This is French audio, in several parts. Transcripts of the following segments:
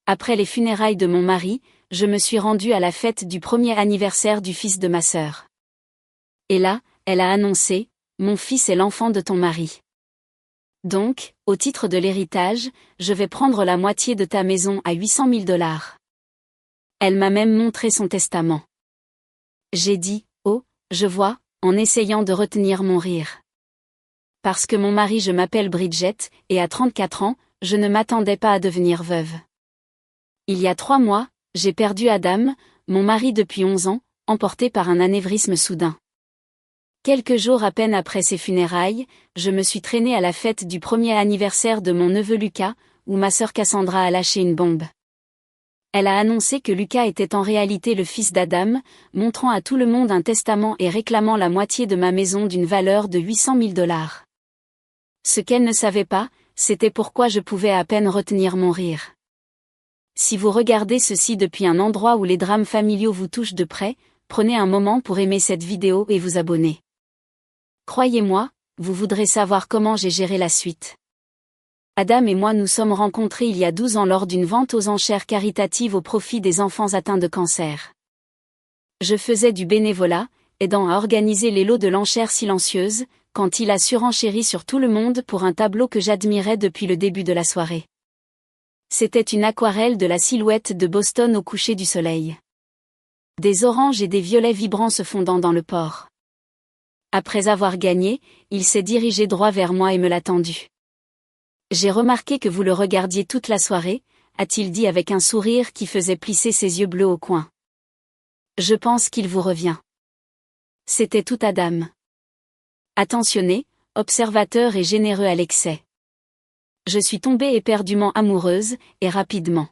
Après les funérailles de mon mari, je me suis rendue à la fête du premier anniversaire du fils de ma sœur. Et là, elle a annoncé, « Mon fils est l'enfant de ton mari. Donc, au titre de l'héritage, je vais prendre la moitié de ta maison à 800 000 $. Elle m'a même montré son testament. J'ai dit, « Oh, je vois », en essayant de retenir mon rire. Parce que mon mari, je m'appelle Bridget, et à 34 ans, je ne m'attendais pas à devenir veuve. Il y a 3 mois, j'ai perdu Adam, mon mari depuis 11 ans, emporté par un anévrisme soudain. Quelques jours à peine après ses funérailles, je me suis traînée à la fête du premier anniversaire de mon neveu Lucas, où ma sœur Cassandra a lâché une bombe. Elle a annoncé que Lucas était en réalité le fils d'Adam, montrant à tout le monde un testament et réclamant la moitié de ma maison d'une valeur de 800 000 $. Ce qu'elle ne savait pas, c'était pourquoi je pouvais à peine retenir mon rire. Si vous regardez ceci depuis un endroit où les drames familiaux vous touchent de près, prenez un moment pour aimer cette vidéo et vous abonner. Croyez-moi, vous voudrez savoir comment j'ai géré la suite. Adam et moi nous sommes rencontrés il y a 12 ans lors d'une vente aux enchères caritatives au profit des enfants atteints de cancer. Je faisais du bénévolat, aidant à organiser les lots de l'enchère silencieuse, quand il a surenchéri sur tout le monde pour un tableau que j'admirais depuis le début de la soirée. C'était une aquarelle de la silhouette de Boston au coucher du soleil. Des oranges et des violets vibrants se fondant dans le port. Après avoir gagné, il s'est dirigé droit vers moi et me l'a tendu. « J'ai remarqué que vous le regardiez toute la soirée », a-t-il dit avec un sourire qui faisait plisser ses yeux bleus au coin. « Je pense qu'il vous revient. » C'était tout Adam. Attentionné, observateur et généreux à l'excès. Je suis tombée éperdument amoureuse, et rapidement.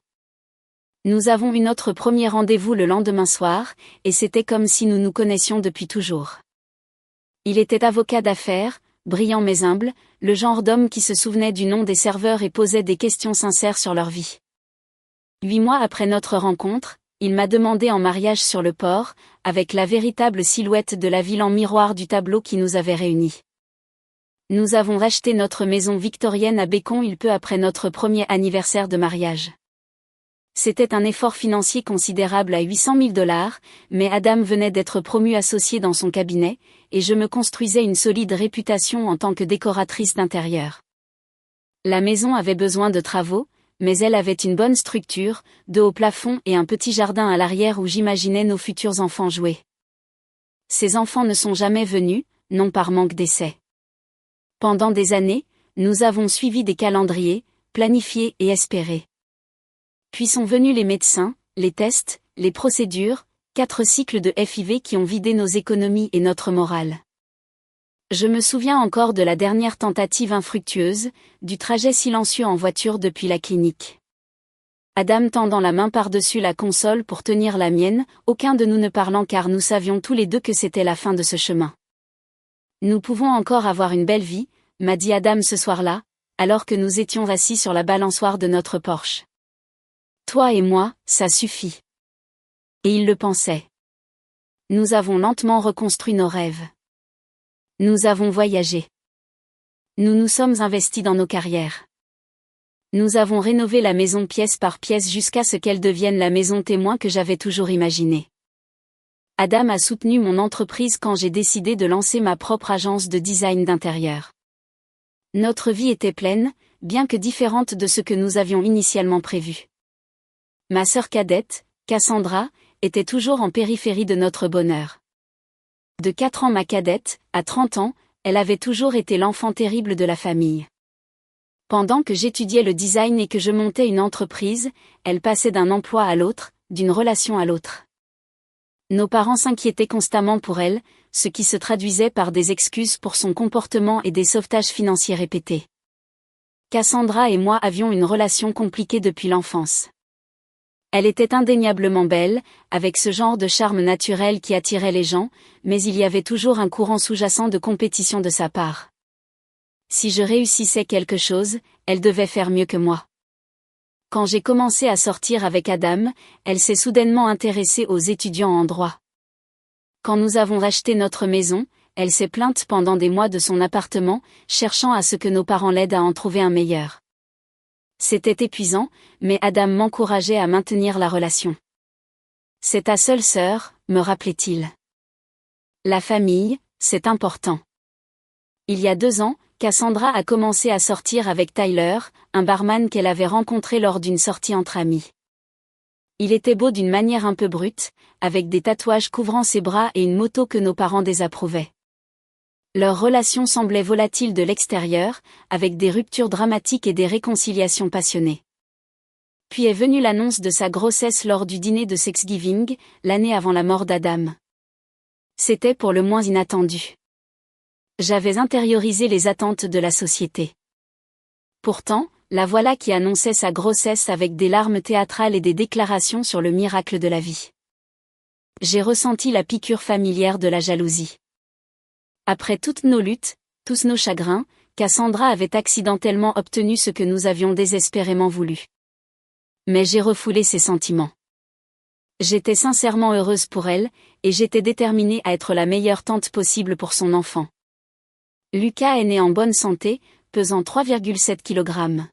Nous avons eu notre premier rendez-vous le lendemain soir, et c'était comme si nous nous connaissions depuis toujours. Il était avocat d'affaires, brillant mais humble, le genre d'homme qui se souvenait du nom des serveurs et posait des questions sincères sur leur vie. 8 mois après notre rencontre, il m'a demandé en mariage sur le port, avec la véritable silhouette de la ville en miroir du tableau qui nous avait réunis. Nous avons racheté notre maison victorienne à Béconville peu après notre premier anniversaire de mariage. C'était un effort financier considérable à 800 000 $, mais Adam venait d'être promu associé dans son cabinet, et je me construisais une solide réputation en tant que décoratrice d'intérieur. La maison avait besoin de travaux, mais elle avait une bonne structure, de hauts plafonds et un petit jardin à l'arrière où j'imaginais nos futurs enfants jouer. Ces enfants ne sont jamais venus, non par manque d'essais. Pendant des années, nous avons suivi des calendriers, planifiés et espérés. Puis sont venus les médecins, les tests, les procédures, 4 cycles de FIV qui ont vidé nos économies et notre morale. Je me souviens encore de la dernière tentative infructueuse, du trajet silencieux en voiture depuis la clinique. Adam tendant la main par-dessus la console pour tenir la mienne, aucun de nous ne parlant car nous savions tous les deux que c'était la fin de ce chemin. Nous pouvons encore avoir une belle vie, m'a dit Adam ce soir-là, alors que nous étions assis sur la balançoire de notre Porsche. Toi et moi, ça suffit. Et il le pensait. Nous avons lentement reconstruit nos rêves. Nous avons voyagé. Nous nous sommes investis dans nos carrières. Nous avons rénové la maison pièce par pièce jusqu'à ce qu'elle devienne la maison témoin que j'avais toujours imaginée. Adam a soutenu mon entreprise quand j'ai décidé de lancer ma propre agence de design d'intérieur. Notre vie était pleine, bien que différente de ce que nous avions initialement prévu. Ma sœur cadette, Cassandra, était toujours en périphérie de notre bonheur. De 4 ans ma cadette, à 30 ans, elle avait toujours été l'enfant terrible de la famille. Pendant que j'étudiais le design et que je montais une entreprise, elle passait d'un emploi à l'autre, d'une relation à l'autre. Nos parents s'inquiétaient constamment pour elle, ce qui se traduisait par des excuses pour son comportement et des sauvetages financiers répétés. Cassandra et moi avions une relation compliquée depuis l'enfance. Elle était indéniablement belle, avec ce genre de charme naturel qui attirait les gens, mais il y avait toujours un courant sous-jacent de compétition de sa part. Si je réussissais quelque chose, elle devait faire mieux que moi. Quand j'ai commencé à sortir avec Adam, elle s'est soudainement intéressée aux étudiants en droit. Quand nous avons racheté notre maison, elle s'est plainte pendant des mois de son appartement, cherchant à ce que nos parents l'aident à en trouver un meilleur. C'était épuisant, mais Adam m'encourageait à maintenir la relation. C'est ta seule sœur, me rappelait-il. La famille, c'est important. Il y a 2 ans, Cassandra a commencé à sortir avec Tyler, un barman qu'elle avait rencontré lors d'une sortie entre amis. Il était beau d'une manière un peu brute, avec des tatouages couvrant ses bras et une moto que nos parents désapprouvaient. Leur relation semblait volatile de l'extérieur, avec des ruptures dramatiques et des réconciliations passionnées. Puis est venue l'annonce de sa grossesse lors du dîner de Thanksgiving, l'année avant la mort d'Adam. C'était pour le moins inattendu. J'avais intériorisé les attentes de la société. Pourtant, la voilà qui annonçait sa grossesse avec des larmes théâtrales et des déclarations sur le miracle de la vie. J'ai ressenti la piqûre familière de la jalousie. Après toutes nos luttes, tous nos chagrins, Cassandra avait accidentellement obtenu ce que nous avions désespérément voulu. Mais j'ai refoulé ses sentiments. J'étais sincèrement heureuse pour elle, et j'étais déterminée à être la meilleure tante possible pour son enfant. Lucas est né en bonne santé, pesant 3,7 kg.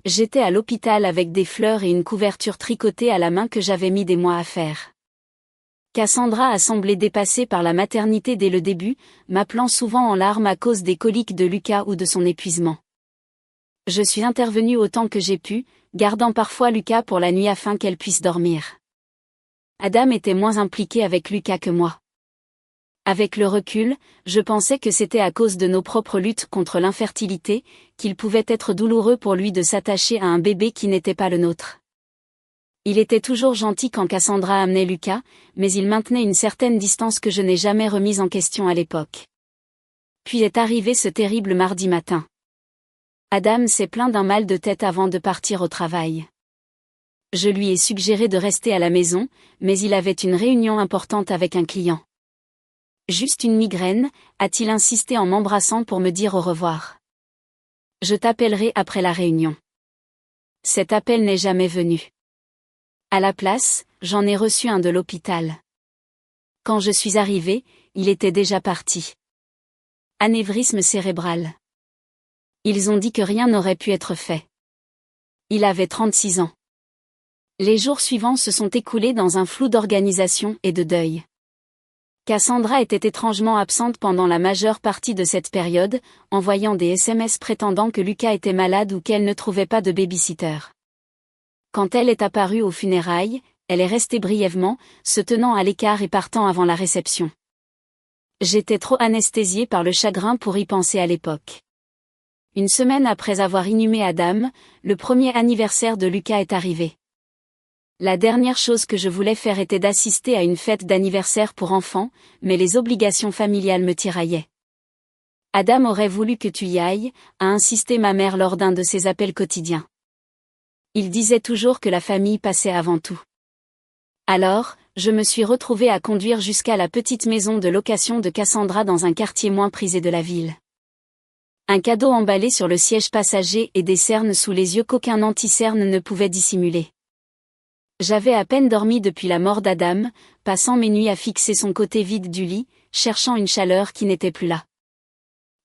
J'étais à l'hôpital avec des fleurs et une couverture tricotée à la main que j'avais mis des mois à faire. Cassandra a semblé dépassée par la maternité dès le début, m'appelant souvent en larmes à cause des coliques de Lucas ou de son épuisement. Je suis intervenue autant que j'ai pu, gardant parfois Lucas pour la nuit afin qu'elle puisse dormir. Adam était moins impliqué avec Lucas que moi. Avec le recul, je pensais que c'était à cause de nos propres luttes contre l'infertilité, qu'il pouvait être douloureux pour lui de s'attacher à un bébé qui n'était pas le nôtre. Il était toujours gentil quand Cassandra amenait Lucas, mais il maintenait une certaine distance que je n'ai jamais remise en question à l'époque. Puis est arrivé ce terrible mardi matin. Adam s'est plaint d'un mal de tête avant de partir au travail. Je lui ai suggéré de rester à la maison, mais il avait une réunion importante avec un client. Juste une migraine, a-t-il insisté en m'embrassant pour me dire au revoir. Je t'appellerai après la réunion. Cet appel n'est jamais venu. À la place, j'en ai reçu un de l'hôpital. Quand je suis arrivée, il était déjà parti. Anévrisme cérébral. Ils ont dit que rien n'aurait pu être fait. Il avait 36 ans. Les jours suivants se sont écoulés dans un flou d'organisation et de deuil. Cassandra était étrangement absente pendant la majeure partie de cette période, envoyant des SMS prétendant que Lucas était malade ou qu'elle ne trouvait pas de baby-sitter. Quand elle est apparue aux funérailles, elle est restée brièvement, se tenant à l'écart et partant avant la réception. J'étais trop anesthésiée par le chagrin pour y penser à l'époque. Une semaine après avoir inhumé Adam, le premier anniversaire de Lucas est arrivé. La dernière chose que je voulais faire était d'assister à une fête d'anniversaire pour enfants, mais les obligations familiales me tiraillaient. Adam aurait voulu que tu y ailles, a insisté ma mère lors d'un de ses appels quotidiens. Il disait toujours que la famille passait avant tout. Alors, je me suis retrouvée à conduire jusqu'à la petite maison de location de Cassandra dans un quartier moins prisé de la ville. Un cadeau emballé sur le siège passager et des cernes sous les yeux qu'aucun anti-cerne ne pouvait dissimuler. J'avais à peine dormi depuis la mort d'Adam, passant mes nuits à fixer son côté vide du lit, cherchant une chaleur qui n'était plus là.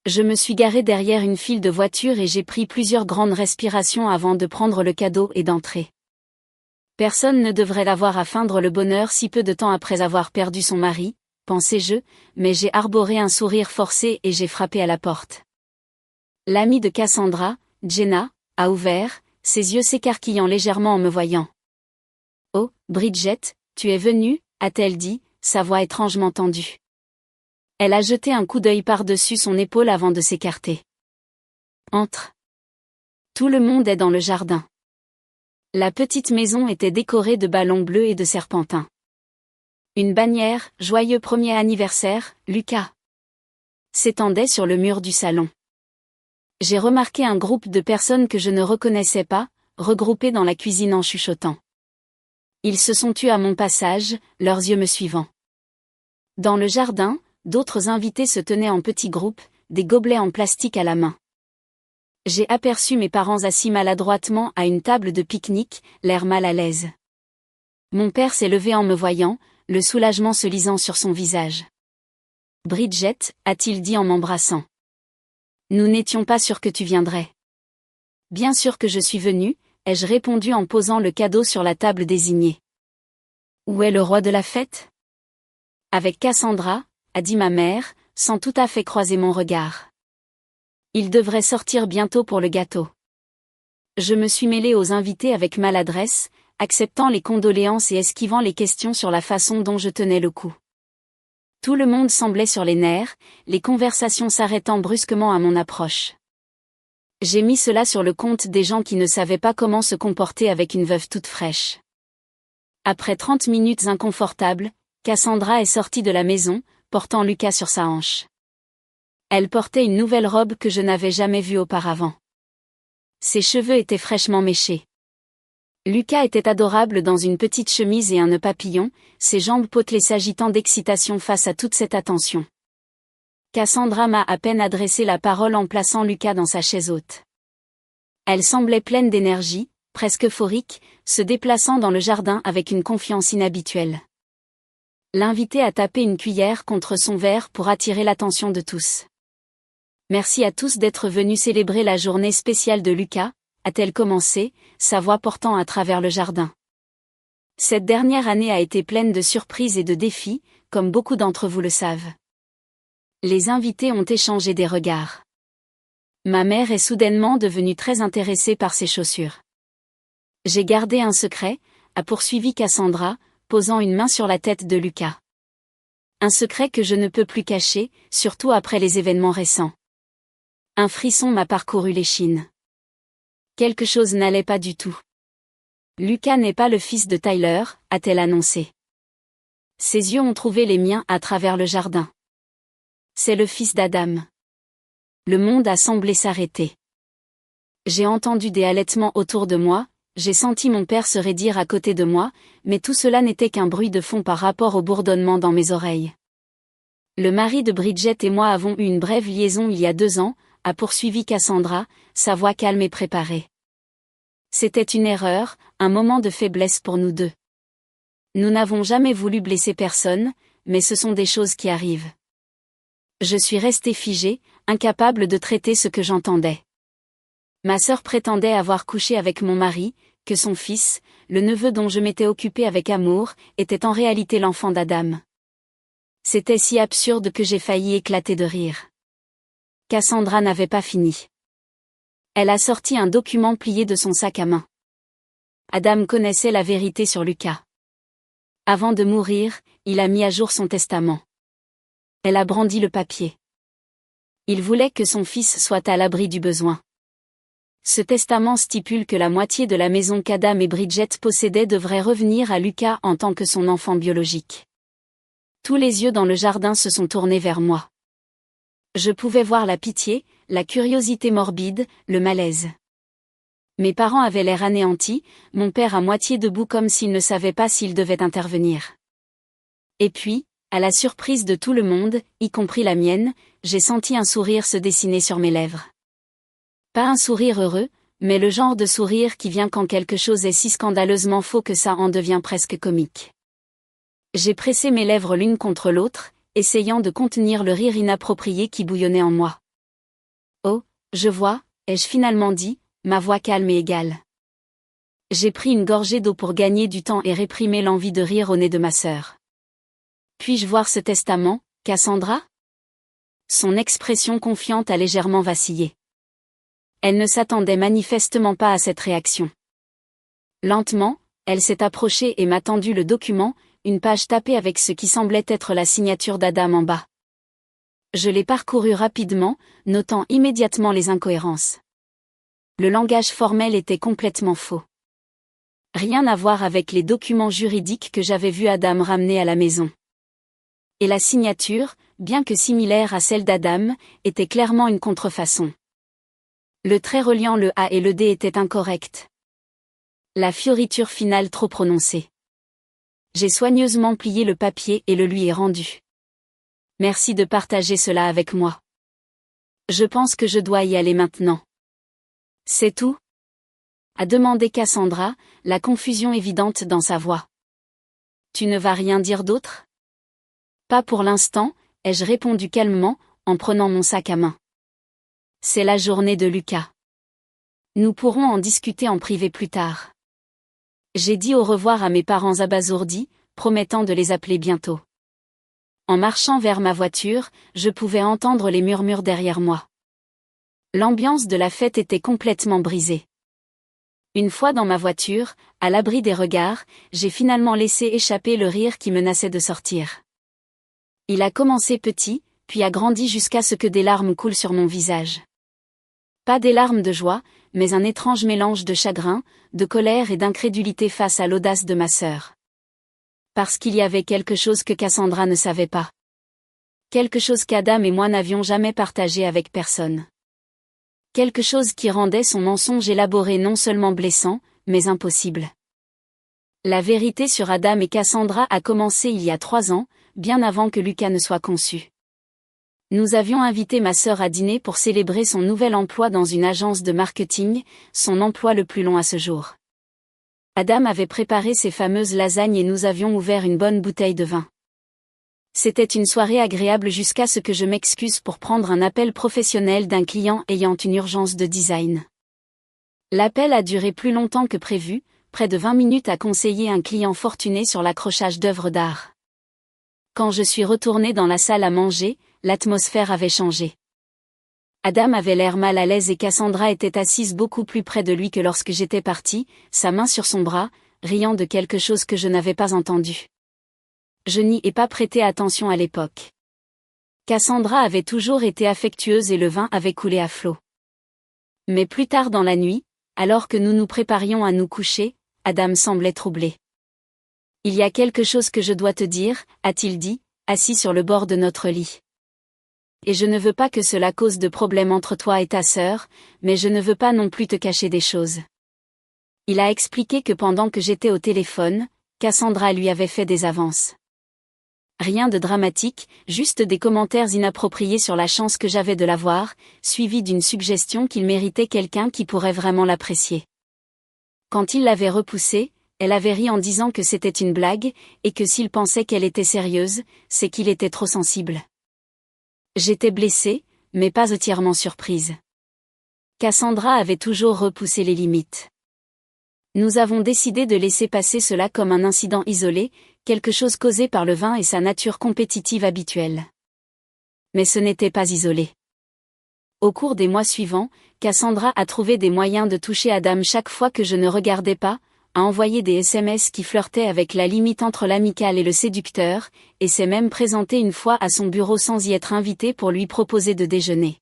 Je me suis garée derrière une file de voitures et j'ai pris plusieurs grandes respirations avant de prendre le cadeau et d'entrer. Personne ne devrait avoir à feindre le bonheur si peu de temps après avoir perdu son mari, pensais-je, mais j'ai arboré un sourire forcé et j'ai frappé à la porte. L'amie de Cassandra, Jenna, a ouvert, ses yeux s'écarquillant légèrement en me voyant. « Oh, Bridget, tu es venue » a-t-elle dit, sa voix étrangement tendue. Elle a jeté un coup d'œil par-dessus son épaule avant de s'écarter. « Entre. » Tout le monde est dans le jardin. La petite maison était décorée de ballons bleus et de serpentins. Une bannière, « Joyeux premier anniversaire, Lucas » s'étendait sur le mur du salon. J'ai remarqué un groupe de personnes que je ne reconnaissais pas, regroupées dans la cuisine en chuchotant. Ils se sont tus à mon passage, leurs yeux me suivant. Dans le jardin, d'autres invités se tenaient en petits groupes, des gobelets en plastique à la main. J'ai aperçu mes parents assis maladroitement à une table de pique-nique, l'air mal à l'aise. Mon père s'est levé en me voyant, le soulagement se lisant sur son visage. « Bridget » a-t-il dit en m'embrassant. « Nous n'étions pas sûrs que tu viendrais. » Bien sûr que je suis venue, ai-je répondu en posant le cadeau sur la table désignée. Où est le roi de la fête? Avec Cassandra, a dit ma mère, sans tout à fait croiser mon regard. Il devrait sortir bientôt pour le gâteau. Je me suis mêlée aux invités avec maladresse, acceptant les condoléances et esquivant les questions sur la façon dont je tenais le coup. Tout le monde semblait sur les nerfs, les conversations s'arrêtant brusquement à mon approche. J'ai mis cela sur le compte des gens qui ne savaient pas comment se comporter avec une veuve toute fraîche. Après 30 minutes inconfortables, Cassandra est sortie de la maison, portant Lucas sur sa hanche. Elle portait une nouvelle robe que je n'avais jamais vue auparavant. Ses cheveux étaient fraîchement méchés. Lucas était adorable dans une petite chemise et un nœud papillon, ses jambes potelées s'agitant d'excitation face à toute cette attention. Cassandra m'a à peine adressé la parole en plaçant Lucas dans sa chaise haute. Elle semblait pleine d'énergie, presque euphorique, se déplaçant dans le jardin avec une confiance inhabituelle. L'invité a tapé une cuillère contre son verre pour attirer l'attention de tous. Merci à tous d'être venus célébrer la journée spéciale de Lucas, a-t-elle commencé, sa voix portant à travers le jardin. Cette dernière année a été pleine de surprises et de défis, comme beaucoup d'entre vous le savent. Les invités ont échangé des regards. Ma mère est soudainement devenue très intéressée par ses chaussures. J'ai gardé un secret, a poursuivi Cassandra, posant une main sur la tête de Lucas. Un secret que je ne peux plus cacher, surtout après les événements récents. Un frisson m'a parcouru l'échine. Quelque chose n'allait pas du tout. Lucas n'est pas le fils de Tyler, a-t-elle annoncé. Ses yeux ont trouvé les miens à travers le jardin. C'est le fils d'Adam. Le monde a semblé s'arrêter. J'ai entendu des halètements autour de moi, j'ai senti mon père se raidir à côté de moi, mais tout cela n'était qu'un bruit de fond par rapport au bourdonnement dans mes oreilles. Le mari de Bridget et moi avons eu une brève liaison il y a 2 ans, a poursuivi Cassandra, sa voix calme et préparée. C'était une erreur, un moment de faiblesse pour nous deux. Nous n'avons jamais voulu blesser personne, mais ce sont des choses qui arrivent. Je suis restée figée, incapable de traiter ce que j'entendais. Ma sœur prétendait avoir couché avec mon mari, que son fils, le neveu dont je m'étais occupée avec amour, était en réalité l'enfant d'Adam. C'était si absurde que j'ai failli éclater de rire. Cassandra n'avait pas fini. Elle a sorti un document plié de son sac à main. Adam connaissait la vérité sur Lucas. Avant de mourir, il a mis à jour son testament. Elle a brandi le papier. Il voulait que son fils soit à l'abri du besoin. Ce testament stipule que la moitié de la maison qu'Adam et Bridget possédaient devrait revenir à Lucas en tant que son enfant biologique. Tous les yeux dans le jardin se sont tournés vers moi. Je pouvais voir la pitié, la curiosité morbide, le malaise. Mes parents avaient l'air anéantis, mon père à moitié debout comme s'il ne savait pas s'il devait intervenir. Et puis, à la surprise de tout le monde, y compris la mienne, j'ai senti un sourire se dessiner sur mes lèvres. Pas un sourire heureux, mais le genre de sourire qui vient quand quelque chose est si scandaleusement faux que ça en devient presque comique. J'ai pressé mes lèvres l'une contre l'autre, essayant de contenir le rire inapproprié qui bouillonnait en moi. Oh, je vois, ai-je finalement dit, ma voix calme et égale. J'ai pris une gorgée d'eau pour gagner du temps et réprimer l'envie de rire au nez de ma sœur. Puis-je voir ce testament, Cassandra? Son expression confiante a légèrement vacillé. Elle ne s'attendait manifestement pas à cette réaction. Lentement, elle s'est approchée et m'a tendu le document, une page tapée avec ce qui semblait être la signature d'Adam en bas. Je l'ai parcouru rapidement, notant immédiatement les incohérences. Le langage formel était complètement faux. Rien à voir avec les documents juridiques que j'avais vu Adam ramener à la maison. Et la signature, bien que similaire à celle d'Adam, était clairement une contrefaçon. Le trait reliant le A et le D était incorrect. La fioriture finale trop prononcée. J'ai soigneusement plié le papier et le lui ai rendu. Merci de partager cela avec moi. Je pense que je dois y aller maintenant. C'est tout? A demandé Cassandra, la confusion évidente dans sa voix. Tu ne vas rien dire d'autre? Pas pour l'instant, ai-je répondu calmement, en prenant mon sac à main. C'est la journée de Lucas. Nous pourrons en discuter en privé plus tard. J'ai dit au revoir à mes parents abasourdis, promettant de les appeler bientôt. En marchant vers ma voiture, je pouvais entendre les murmures derrière moi. L'ambiance de la fête était complètement brisée. Une fois dans ma voiture, à l'abri des regards, j'ai finalement laissé échapper le rire qui menaçait de sortir. Il a commencé petit, puis a grandi jusqu'à ce que des larmes coulent sur mon visage. Pas des larmes de joie, mais un étrange mélange de chagrin, de colère et d'incrédulité face à l'audace de ma sœur. Parce qu'il y avait quelque chose que Cassandra ne savait pas. Quelque chose qu'Adam et moi n'avions jamais partagé avec personne. Quelque chose qui rendait son mensonge élaboré non seulement blessant, mais impossible. La vérité sur Adam et Cassandra a commencé il y a 3 ans, bien avant que Lucas ne soit conçu. Nous avions invité ma sœur à dîner pour célébrer son nouvel emploi dans une agence de marketing, son emploi le plus long à ce jour. Adam avait préparé ses fameuses lasagnes et nous avions ouvert une bonne bouteille de vin. C'était une soirée agréable jusqu'à ce que je m'excuse pour prendre un appel professionnel d'un client ayant une urgence de design. L'appel a duré plus longtemps que prévu, près de 20 minutes à conseiller un client fortuné sur l'accrochage d'œuvres d'art. Quand je suis retournée dans la salle à manger, l'atmosphère avait changé. Adam avait l'air mal à l'aise et Cassandra était assise beaucoup plus près de lui que lorsque j'étais partie, sa main sur son bras, riant de quelque chose que je n'avais pas entendu. Je n'y ai pas prêté attention à l'époque. Cassandra avait toujours été affectueuse et le vin avait coulé à flot. Mais plus tard dans la nuit, alors que nous nous préparions à nous coucher, Adam semblait troublé. « Il y a quelque chose que je dois te dire », a-t-il dit, assis sur le bord de notre lit. Et je ne veux pas que cela cause de problèmes entre toi et ta sœur, mais je ne veux pas non plus te cacher des choses. Il a expliqué que pendant que j'étais au téléphone, Cassandra lui avait fait des avances. Rien de dramatique, juste des commentaires inappropriés sur la chance que j'avais de la voir, suivis d'une suggestion qu'il méritait quelqu'un qui pourrait vraiment l'apprécier. Quand il l'avait repoussée, elle avait ri en disant que c'était une blague, et que s'il pensait qu'elle était sérieuse, c'est qu'il était trop sensible. J'étais blessée, mais pas entièrement surprise. Cassandra avait toujours repoussé les limites. Nous avons décidé de laisser passer cela comme un incident isolé, quelque chose causé par le vin et sa nature compétitive habituelle. Mais ce n'était pas isolé. Au cours des mois suivants, Cassandra a trouvé des moyens de toucher Adam chaque fois que je ne regardais pas, a envoyé des SMS qui flirtaient avec la limite entre l'amical et le séducteur, et s'est même présentée une fois à son bureau sans y être invitée pour lui proposer de déjeuner.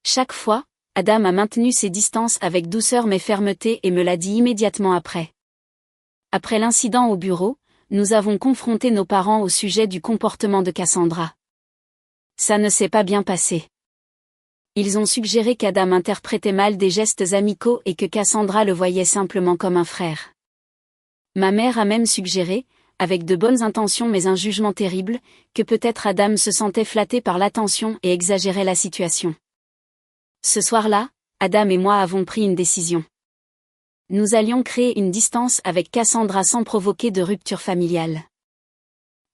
Chaque fois, Adam a maintenu ses distances avec douceur mais fermeté et me l'a dit immédiatement après. Après l'incident au bureau, nous avons confronté nos parents au sujet du comportement de Cassandra. Ça ne s'est pas bien passé. Ils ont suggéré qu'Adam interprétait mal des gestes amicaux et que Cassandra le voyait simplement comme un frère. Ma mère a même suggéré, avec de bonnes intentions mais un jugement terrible, que peut-être Adam se sentait flatté par l'attention et exagérait la situation. Ce soir-là, Adam et moi avons pris une décision. Nous allions créer une distance avec Cassandra sans provoquer de rupture familiale.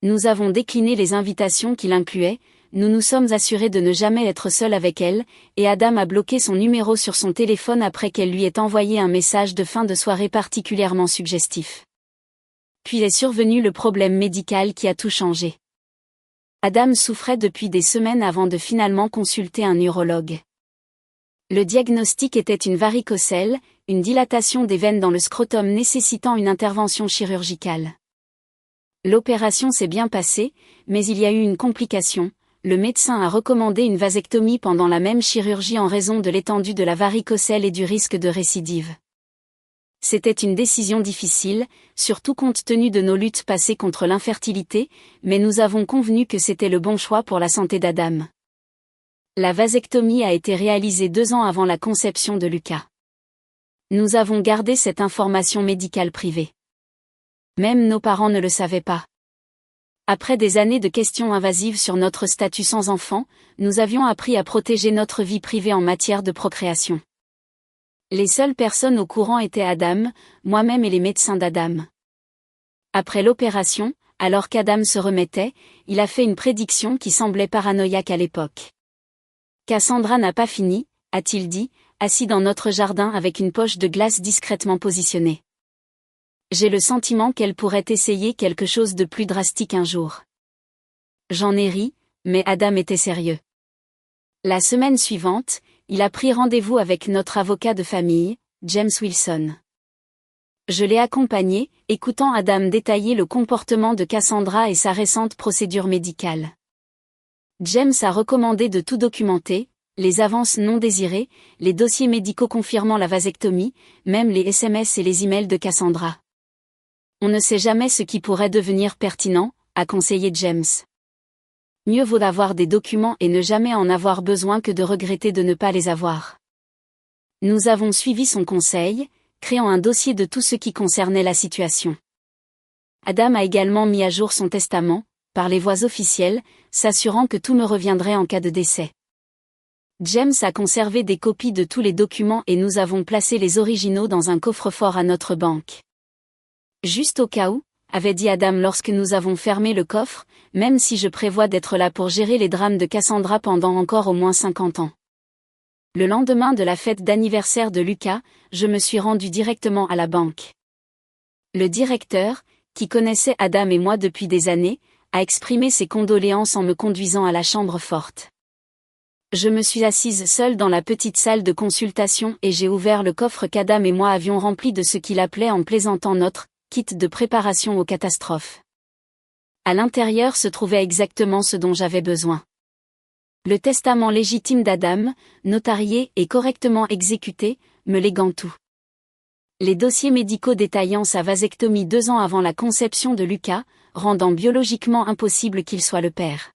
Nous avons décliné les invitations qui l'incluaient, nous nous sommes assurés de ne jamais être seuls avec elle, et Adam a bloqué son numéro sur son téléphone après qu'elle lui ait envoyé un message de fin de soirée particulièrement suggestif. Puis est survenu le problème médical qui a tout changé. Adam souffrait depuis des semaines avant de finalement consulter un urologue. Le diagnostic était une varicocèle, une dilatation des veines dans le scrotum nécessitant une intervention chirurgicale. L'opération s'est bien passée, mais il y a eu une complication. Le médecin a recommandé une vasectomie pendant la même chirurgie en raison de l'étendue de la varicocèle et du risque de récidive. C'était une décision difficile, surtout compte tenu de nos luttes passées contre l'infertilité, mais nous avons convenu que c'était le bon choix pour la santé d'Adam. La vasectomie a été réalisée 2 ans avant la conception de Lucas. Nous avons gardé cette information médicale privée. Même nos parents ne le savaient pas. Après des années de questions invasives sur notre statut sans enfant, nous avions appris à protéger notre vie privée en matière de procréation. Les seules personnes au courant étaient Adam, moi-même et les médecins d'Adam. Après l'opération, alors qu'Adam se remettait, il a fait une prédiction qui semblait paranoïaque à l'époque. Cassandra n'a pas fini, a-t-il dit, assis dans notre jardin avec une poche de glace discrètement positionnée. J'ai le sentiment qu'elle pourrait essayer quelque chose de plus drastique un jour. J'en ai ri, mais Adam était sérieux. La semaine suivante, il a pris rendez-vous avec notre avocat de famille, James Wilson. Je l'ai accompagné, écoutant Adam détailler le comportement de Cassandra et sa récente procédure médicale. James a recommandé de tout documenter, les avances non désirées, les dossiers médicaux confirmant la vasectomie, même les SMS et les emails de Cassandra. On ne sait jamais ce qui pourrait devenir pertinent, a conseillé James. Mieux vaut avoir des documents et ne jamais en avoir besoin que de regretter de ne pas les avoir. Nous avons suivi son conseil, créant un dossier de tout ce qui concernait la situation. Adam a également mis à jour son testament, par les voies officielles, s'assurant que tout me reviendrait en cas de décès. James a conservé des copies de tous les documents et nous avons placé les originaux dans un coffre-fort à notre banque. Juste au cas où, avait dit Adam lorsque nous avons fermé le coffre, même si je prévois d'être là pour gérer les drames de Cassandra pendant encore au moins 50 ans. Le lendemain de la fête d'anniversaire de Lucas, je me suis rendu directement à la banque. Le directeur, qui connaissait Adam et moi depuis des années, a exprimé ses condoléances en me conduisant à la chambre forte. Je me suis assise seule dans la petite salle de consultation et j'ai ouvert le coffre qu'Adam et moi avions rempli de ce qu'il appelait en plaisantant notre kit de préparation aux catastrophes. À l'intérieur se trouvait exactement ce dont j'avais besoin. Le testament légitime d'Adam, notarié et correctement exécuté, me léguant tout. Les dossiers médicaux détaillant sa vasectomie 2 ans avant la conception de Lucas, rendant biologiquement impossible qu'il soit le père.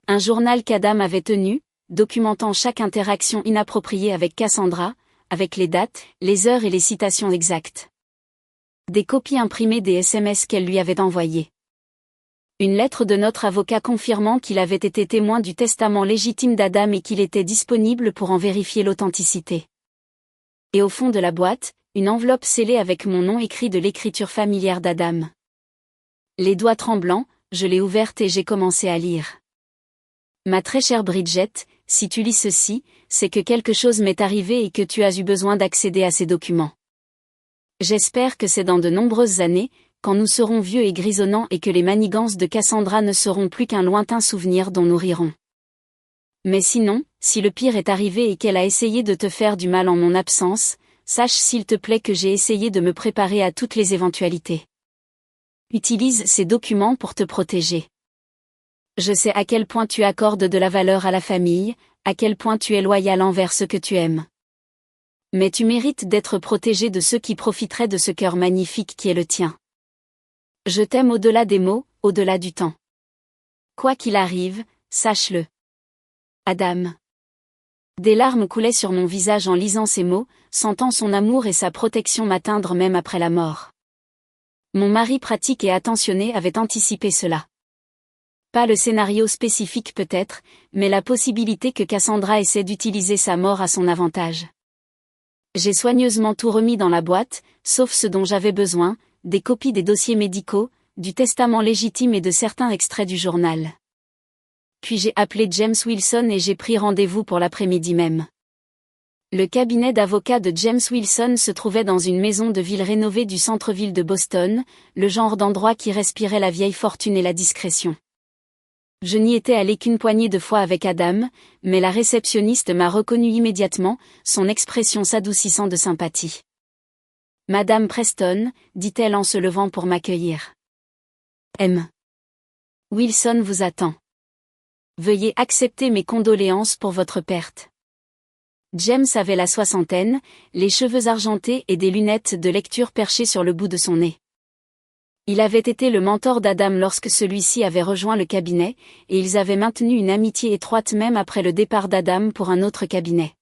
Un journal qu'Adam avait tenu, documentant chaque interaction inappropriée avec Cassandra, avec les dates, les heures et les citations exactes. Des copies imprimées des SMS qu'elle lui avait envoyés. Une lettre de notre avocat confirmant qu'il avait été témoin du testament légitime d'Adam et qu'il était disponible pour en vérifier l'authenticité. Et au fond de la boîte, une enveloppe scellée avec mon nom écrit de l'écriture familière d'Adam. Les doigts tremblants, je l'ai ouverte et j'ai commencé à lire. Ma très chère Bridget, si tu lis ceci, c'est que quelque chose m'est arrivé et que tu as eu besoin d'accéder à ces documents. J'espère que c'est dans de nombreuses années, quand nous serons vieux et grisonnants et que les manigances de Cassandra ne seront plus qu'un lointain souvenir dont nous rirons. Mais sinon, si le pire est arrivé et qu'elle a essayé de te faire du mal en mon absence, sache s'il te plaît que j'ai essayé de me préparer à toutes les éventualités. Utilise ces documents pour te protéger. Je sais à quel point tu accordes de la valeur à la famille, à quel point tu es loyal envers ceux que tu aimes. Mais tu mérites d'être protégé de ceux qui profiteraient de ce cœur magnifique qui est le tien. Je t'aime au-delà des mots, au-delà du temps. Quoi qu'il arrive, sache-le. Adam. Des larmes coulaient sur mon visage en lisant ces mots, sentant son amour et sa protection m'atteindre même après la mort. Mon mari pratique et attentionné avait anticipé cela. Pas le scénario spécifique peut-être, mais la possibilité que Cassandra essaie d'utiliser sa mort à son avantage. J'ai soigneusement tout remis dans la boîte, sauf ce dont j'avais besoin, des copies des dossiers médicaux, du testament légitime et de certains extraits du journal. Puis j'ai appelé James Wilson et j'ai pris rendez-vous pour l'après-midi même. Le cabinet d'avocat de James Wilson se trouvait dans une maison de ville rénovée du centre-ville de Boston, le genre d'endroit qui respirait la vieille fortune et la discrétion. Je n'y étais allé qu'une poignée de fois avec Adam, mais la réceptionniste m'a reconnu immédiatement, son expression s'adoucissant de sympathie. « Madame Preston », dit-elle en se levant pour m'accueillir. « M. Wilson vous attend. Veuillez accepter mes condoléances pour votre perte. » James avait la soixantaine, les cheveux argentés et des lunettes de lecture perchées sur le bout de son nez. Il avait été le mentor d'Adam lorsque celui-ci avait rejoint le cabinet, et ils avaient maintenu une amitié étroite même après le départ d'Adam pour un autre cabinet.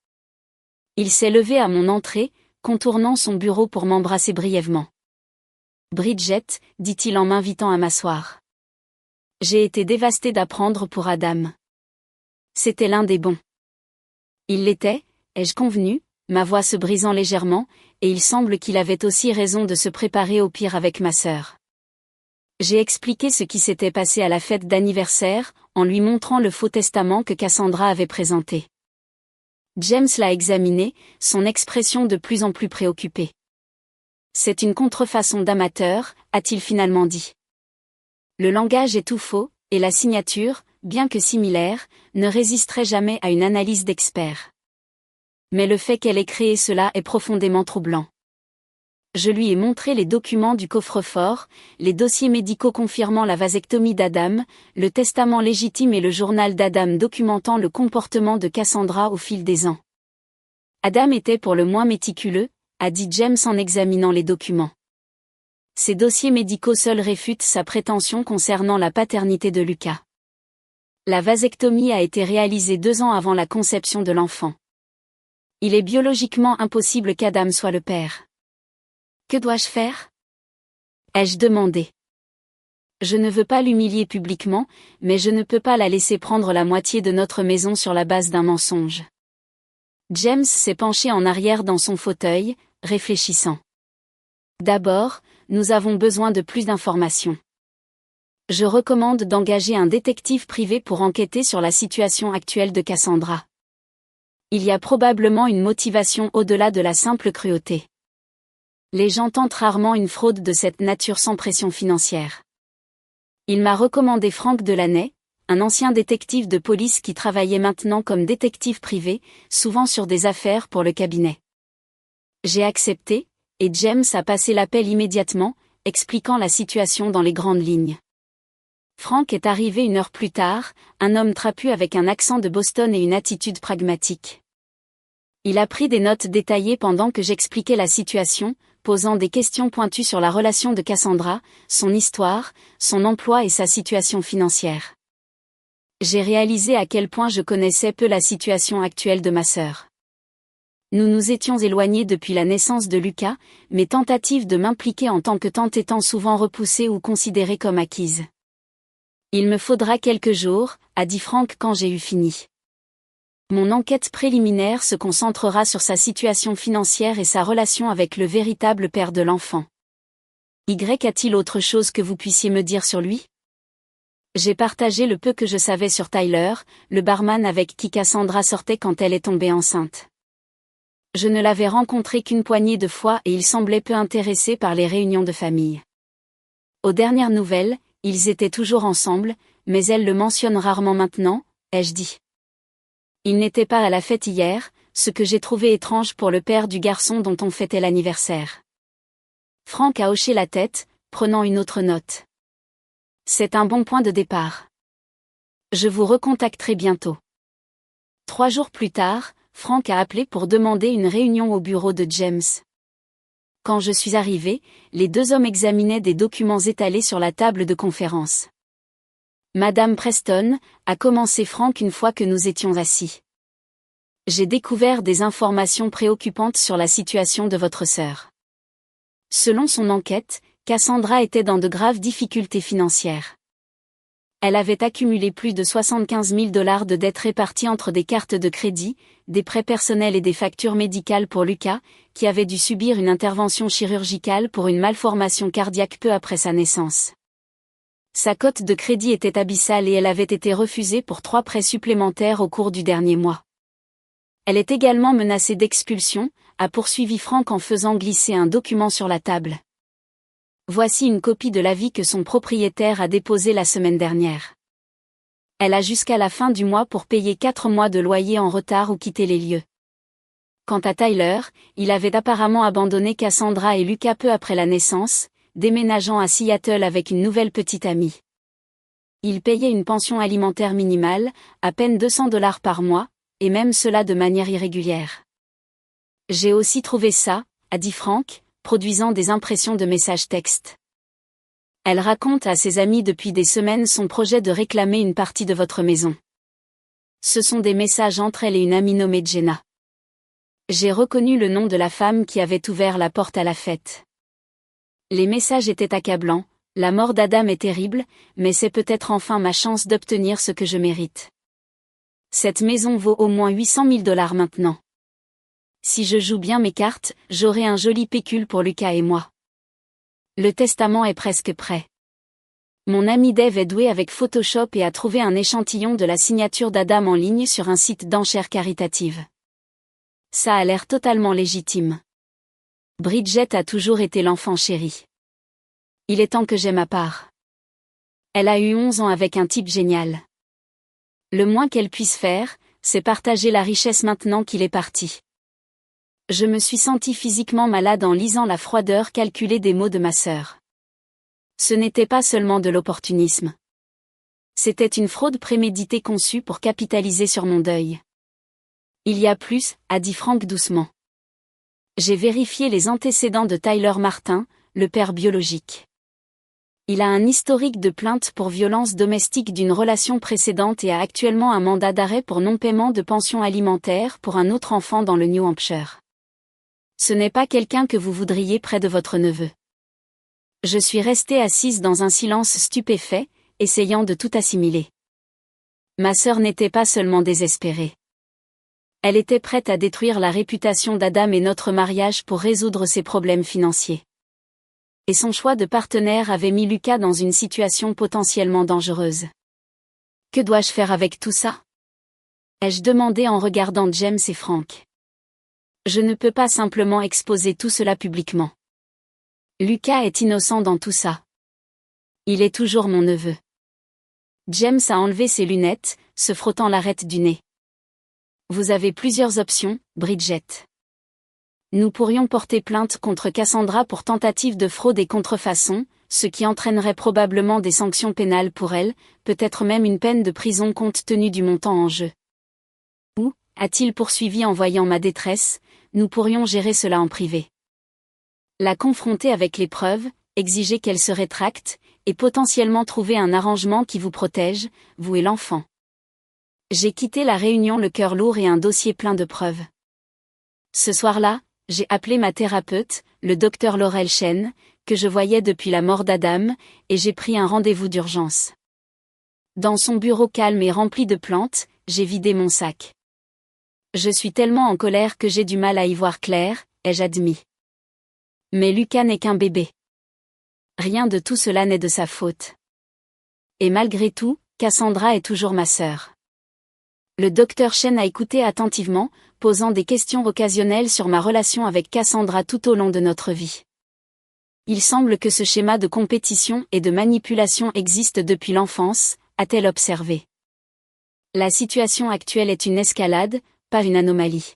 Il s'est levé à mon entrée, contournant son bureau pour m'embrasser brièvement. « Bridget », dit-il en m'invitant à m'asseoir. J'ai été dévasté d'apprendre pour Adam. C'était l'un des bons. Il l'était, ai-je convenu, ma voix se brisant légèrement, et il semble qu'il avait aussi raison de se préparer au pire avec ma sœur. J'ai expliqué ce qui s'était passé à la fête d'anniversaire, en lui montrant le faux testament que Cassandra avait présenté. James l'a examiné, son expression de plus en plus préoccupée. C'est une contrefaçon d'amateur, a-t-il finalement dit. Le langage est tout faux, et la signature, bien que similaire, ne résisterait jamais à une analyse d'expert. Mais le fait qu'elle ait créé cela est profondément troublant. Je lui ai montré les documents du coffre-fort, les dossiers médicaux confirmant la vasectomie d'Adam, le testament légitime et le journal d'Adam documentant le comportement de Cassandra au fil des ans. Adam était pour le moins méticuleux, a dit James en examinant les documents. Ces dossiers médicaux seuls réfutent sa prétention concernant la paternité de Lucas. La vasectomie a été réalisée 2 ans avant la conception de l'enfant. Il est biologiquement impossible qu'Adam soit le père. Que dois-je faire ? Ai-je demandé. Je ne veux pas l'humilier publiquement, mais je ne peux pas la laisser prendre la moitié de notre maison sur la base d'un mensonge. James s'est penché en arrière dans son fauteuil, réfléchissant. D'abord, nous avons besoin de plus d'informations. Je recommande d'engager un détective privé pour enquêter sur la situation actuelle de Cassandra. Il y a probablement une motivation au-delà de la simple cruauté. Les gens tentent rarement une fraude de cette nature sans pression financière. Il m'a recommandé Frank Delaney, un ancien détective de police qui travaillait maintenant comme détective privé, souvent sur des affaires pour le cabinet. J'ai accepté, et James a passé l'appel immédiatement, expliquant la situation dans les grandes lignes. Frank est arrivé 1 heure plus tard, un homme trapu avec un accent de Boston et une attitude pragmatique. Il a pris des notes détaillées pendant que j'expliquais la situation, posant des questions pointues sur la relation de Cassandra, son histoire, son emploi et sa situation financière. J'ai réalisé à quel point je connaissais peu la situation actuelle de ma sœur. Nous nous étions éloignés depuis la naissance de Lucas, mes tentatives de m'impliquer en tant que tante étant souvent repoussées ou considérées comme acquises. Il me faudra quelques jours, a dit Frank quand j'ai eu fini. Mon enquête préliminaire se concentrera sur sa situation financière et sa relation avec le véritable père de l'enfant. Y a-t-il autre chose que vous puissiez me dire sur lui ? J'ai partagé le peu que je savais sur Tyler, le barman avec qui Cassandra sortait quand elle est tombée enceinte. Je ne l'avais rencontré qu'une poignée de fois et il semblait peu intéressé par les réunions de famille. Aux dernières nouvelles, ils étaient toujours ensemble, mais elle le mentionne rarement maintenant, ai-je dit. Il n'était pas à la fête hier, ce que j'ai trouvé étrange pour le père du garçon dont on fêtait l'anniversaire. Frank a hoché la tête, prenant une autre note. C'est un bon point de départ. Je vous recontacterai bientôt. 3 jours plus tard, Frank a appelé pour demander une réunion au bureau de James. Quand je suis arrivé, les 2 hommes examinaient des documents étalés sur la table de conférence. Madame Preston, a commencé Frank une fois que nous étions assis. J'ai découvert des informations préoccupantes sur la situation de votre sœur. Selon son enquête, Cassandra était dans de graves difficultés financières. Elle avait accumulé plus de 75 000 $ de dettes réparties entre des cartes de crédit, des prêts personnels et des factures médicales pour Lucas, qui avait dû subir une intervention chirurgicale pour une malformation cardiaque peu après sa naissance. Sa cote de crédit était abyssale et elle avait été refusée pour 3 prêts supplémentaires au cours du dernier mois. Elle est également menacée d'expulsion, a poursuivi Frank en faisant glisser un document sur la table. Voici une copie de l'avis que son propriétaire a déposé la semaine dernière. Elle a jusqu'à la fin du mois pour payer 4 mois de loyer en retard ou quitter les lieux. Quant à Tyler, il avait apparemment abandonné Cassandra et Lucas peu après la naissance, déménageant à Seattle avec une nouvelle petite amie. Il payait une pension alimentaire minimale, à peine 200 $ par mois, et même cela de manière irrégulière. J'ai aussi trouvé ça, a dit Frank, produisant des impressions de messages textes. Elle raconte à ses amis depuis des semaines son projet de réclamer une partie de votre maison. Ce sont des messages entre elle et une amie nommée Jenna. J'ai reconnu le nom de la femme qui avait ouvert la porte à la fête. Les messages étaient accablants, la mort d'Adam est terrible, mais c'est peut-être enfin ma chance d'obtenir ce que je mérite. Cette maison vaut au moins 800 000 $ maintenant. Si je joue bien mes cartes, j'aurai un joli pécule pour Lucas et moi. Le testament est presque prêt. Mon ami Dave est doué avec Photoshop et a trouvé un échantillon de la signature d'Adam en ligne sur un site d'enchères caritatives. Ça a l'air totalement légitime. Bridget a toujours été l'enfant chéri. Il est temps que j'aie ma part. Elle a eu 11 ans avec un type génial. Le moins qu'elle puisse faire, c'est partager la richesse maintenant qu'il est parti. Je me suis sentie physiquement malade en lisant la froideur calculée des mots de ma sœur. Ce n'était pas seulement de l'opportunisme. C'était une fraude préméditée conçue pour capitaliser sur mon deuil. Il y a plus, a dit Frank doucement. J'ai vérifié les antécédents de Tyler Martin, le père biologique. Il a un historique de plainte pour violence domestique d'une relation précédente et a actuellement un mandat d'arrêt pour non-paiement de pension alimentaire pour un autre enfant dans le New Hampshire. Ce n'est pas quelqu'un que vous voudriez près de votre neveu. Je suis restée assise dans un silence stupéfait, essayant de tout assimiler. Ma sœur n'était pas seulement désespérée. Elle était prête à détruire la réputation d'Adam et notre mariage pour résoudre ses problèmes financiers. Et son choix de partenaire avait mis Lucas dans une situation potentiellement dangereuse. Que dois-je faire avec tout ça? Ai-je demandé en regardant James et Frank. Je ne peux pas simplement exposer tout cela publiquement. Lucas est innocent dans tout ça. Il est toujours mon neveu. James a enlevé ses lunettes, se frottant l'arête du nez. Vous avez plusieurs options, Bridget. Nous pourrions porter plainte contre Cassandra pour tentative de fraude et contrefaçon, ce qui entraînerait probablement des sanctions pénales pour elle, peut-être même une peine de prison compte tenu du montant en jeu. Ou, a-t-il poursuivi en voyant ma détresse, nous pourrions gérer cela en privé. La confronter avec les preuves, exiger qu'elle se rétracte, et potentiellement trouver un arrangement qui vous protège, vous et l'enfant. J'ai quitté la réunion le cœur lourd et un dossier plein de preuves. Ce soir-là, j'ai appelé ma thérapeute, le docteur Laurel Chen, que je voyais depuis la mort d'Adam, et j'ai pris un rendez-vous d'urgence. Dans son bureau calme et rempli de plantes, j'ai vidé mon sac. Je suis tellement en colère que j'ai du mal à y voir clair, ai-je admis. Mais Lucas n'est qu'un bébé. Rien de tout cela n'est de sa faute. Et malgré tout, Cassandra est toujours ma sœur. Le docteur Chen a écouté attentivement, posant des questions occasionnelles sur ma relation avec Cassandra tout au long de notre vie. Il semble que ce schéma de compétition et de manipulation existe depuis l'enfance, a-t-elle observé. La situation actuelle est une escalade, pas une anomalie.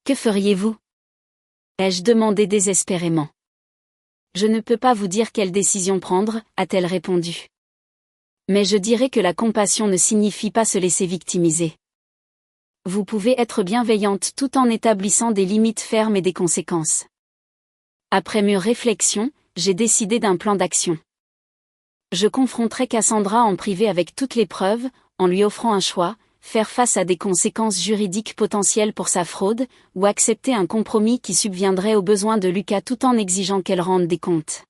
Que feriez-vous? Ai-je demandé désespérément. Je ne peux pas vous dire quelle décision prendre, a-t-elle répondu. Mais je dirais que la compassion ne signifie pas se laisser victimiser. Vous pouvez être bienveillante tout en établissant des limites fermes et des conséquences. Après mûre réflexion, j'ai décidé d'un plan d'action. Je confronterai Cassandra en privé avec toutes les preuves, en lui offrant un choix, faire face à des conséquences juridiques potentielles pour sa fraude, ou accepter un compromis qui subviendrait aux besoins de Lucas tout en exigeant qu'elle rende des comptes.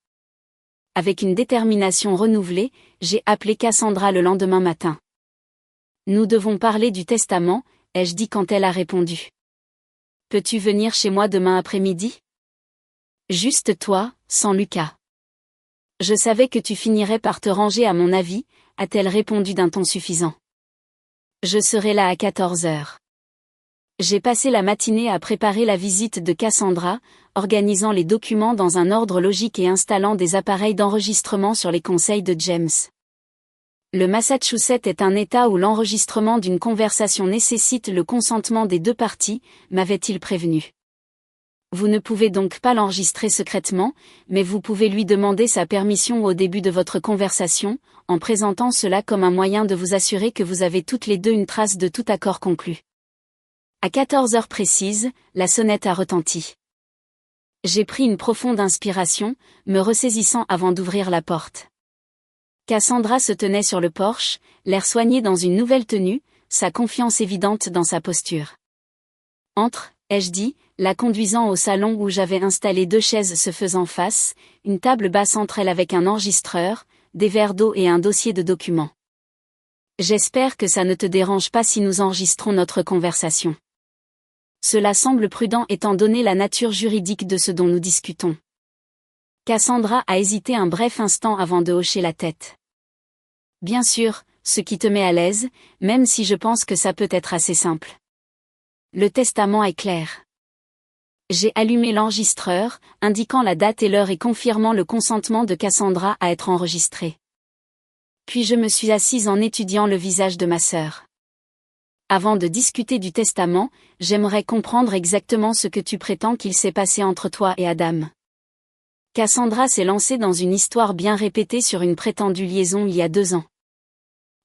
Avec une détermination renouvelée, j'ai appelé Cassandra le lendemain matin. Nous devons parler du testament, ai-je dit quand elle a répondu. Peux-tu venir chez moi demain après-midi? Juste toi, sans Lucas. Je savais que tu finirais par te ranger à mon avis, a-t-elle répondu d'un ton suffisant. Je serai là à 14 heures. J'ai passé la matinée à préparer la visite de Cassandra, organisant les documents dans un ordre logique et installant des appareils d'enregistrement sur les conseils de James. Le Massachusetts est un État où l'enregistrement d'une conversation nécessite le consentement des deux parties, m'avait-il prévenu. Vous ne pouvez donc pas l'enregistrer secrètement, mais vous pouvez lui demander sa permission au début de votre conversation, en présentant cela comme un moyen de vous assurer que vous avez toutes les deux une trace de tout accord conclu. À 14 heures précises, la sonnette a retenti. J'ai pris une profonde inspiration, me ressaisissant avant d'ouvrir la porte. Cassandra se tenait sur le porche, l'air soigné dans une nouvelle tenue, sa confiance évidente dans sa posture. Entre, ai-je dit, la conduisant au salon où j'avais installé 2 chaises se faisant face, une table basse entre elles avec un enregistreur, des verres d'eau et un dossier de documents. J'espère que ça ne te dérange pas si nous enregistrons notre conversation. Cela semble prudent étant donné la nature juridique de ce dont nous discutons. Cassandra a hésité un bref instant avant de hocher la tête. Bien sûr, ce qui te met à l'aise, même si je pense que ça peut être assez simple. Le testament est clair. J'ai allumé l'enregistreur, indiquant la date et l'heure et confirmant le consentement de Cassandra à être enregistrée. Puis je me suis assise en étudiant le visage de ma sœur. Avant de discuter du testament, j'aimerais comprendre exactement ce que tu prétends qu'il s'est passé entre toi et Adam. Cassandra s'est lancée dans une histoire bien répétée sur une prétendue liaison il y a 2 ans.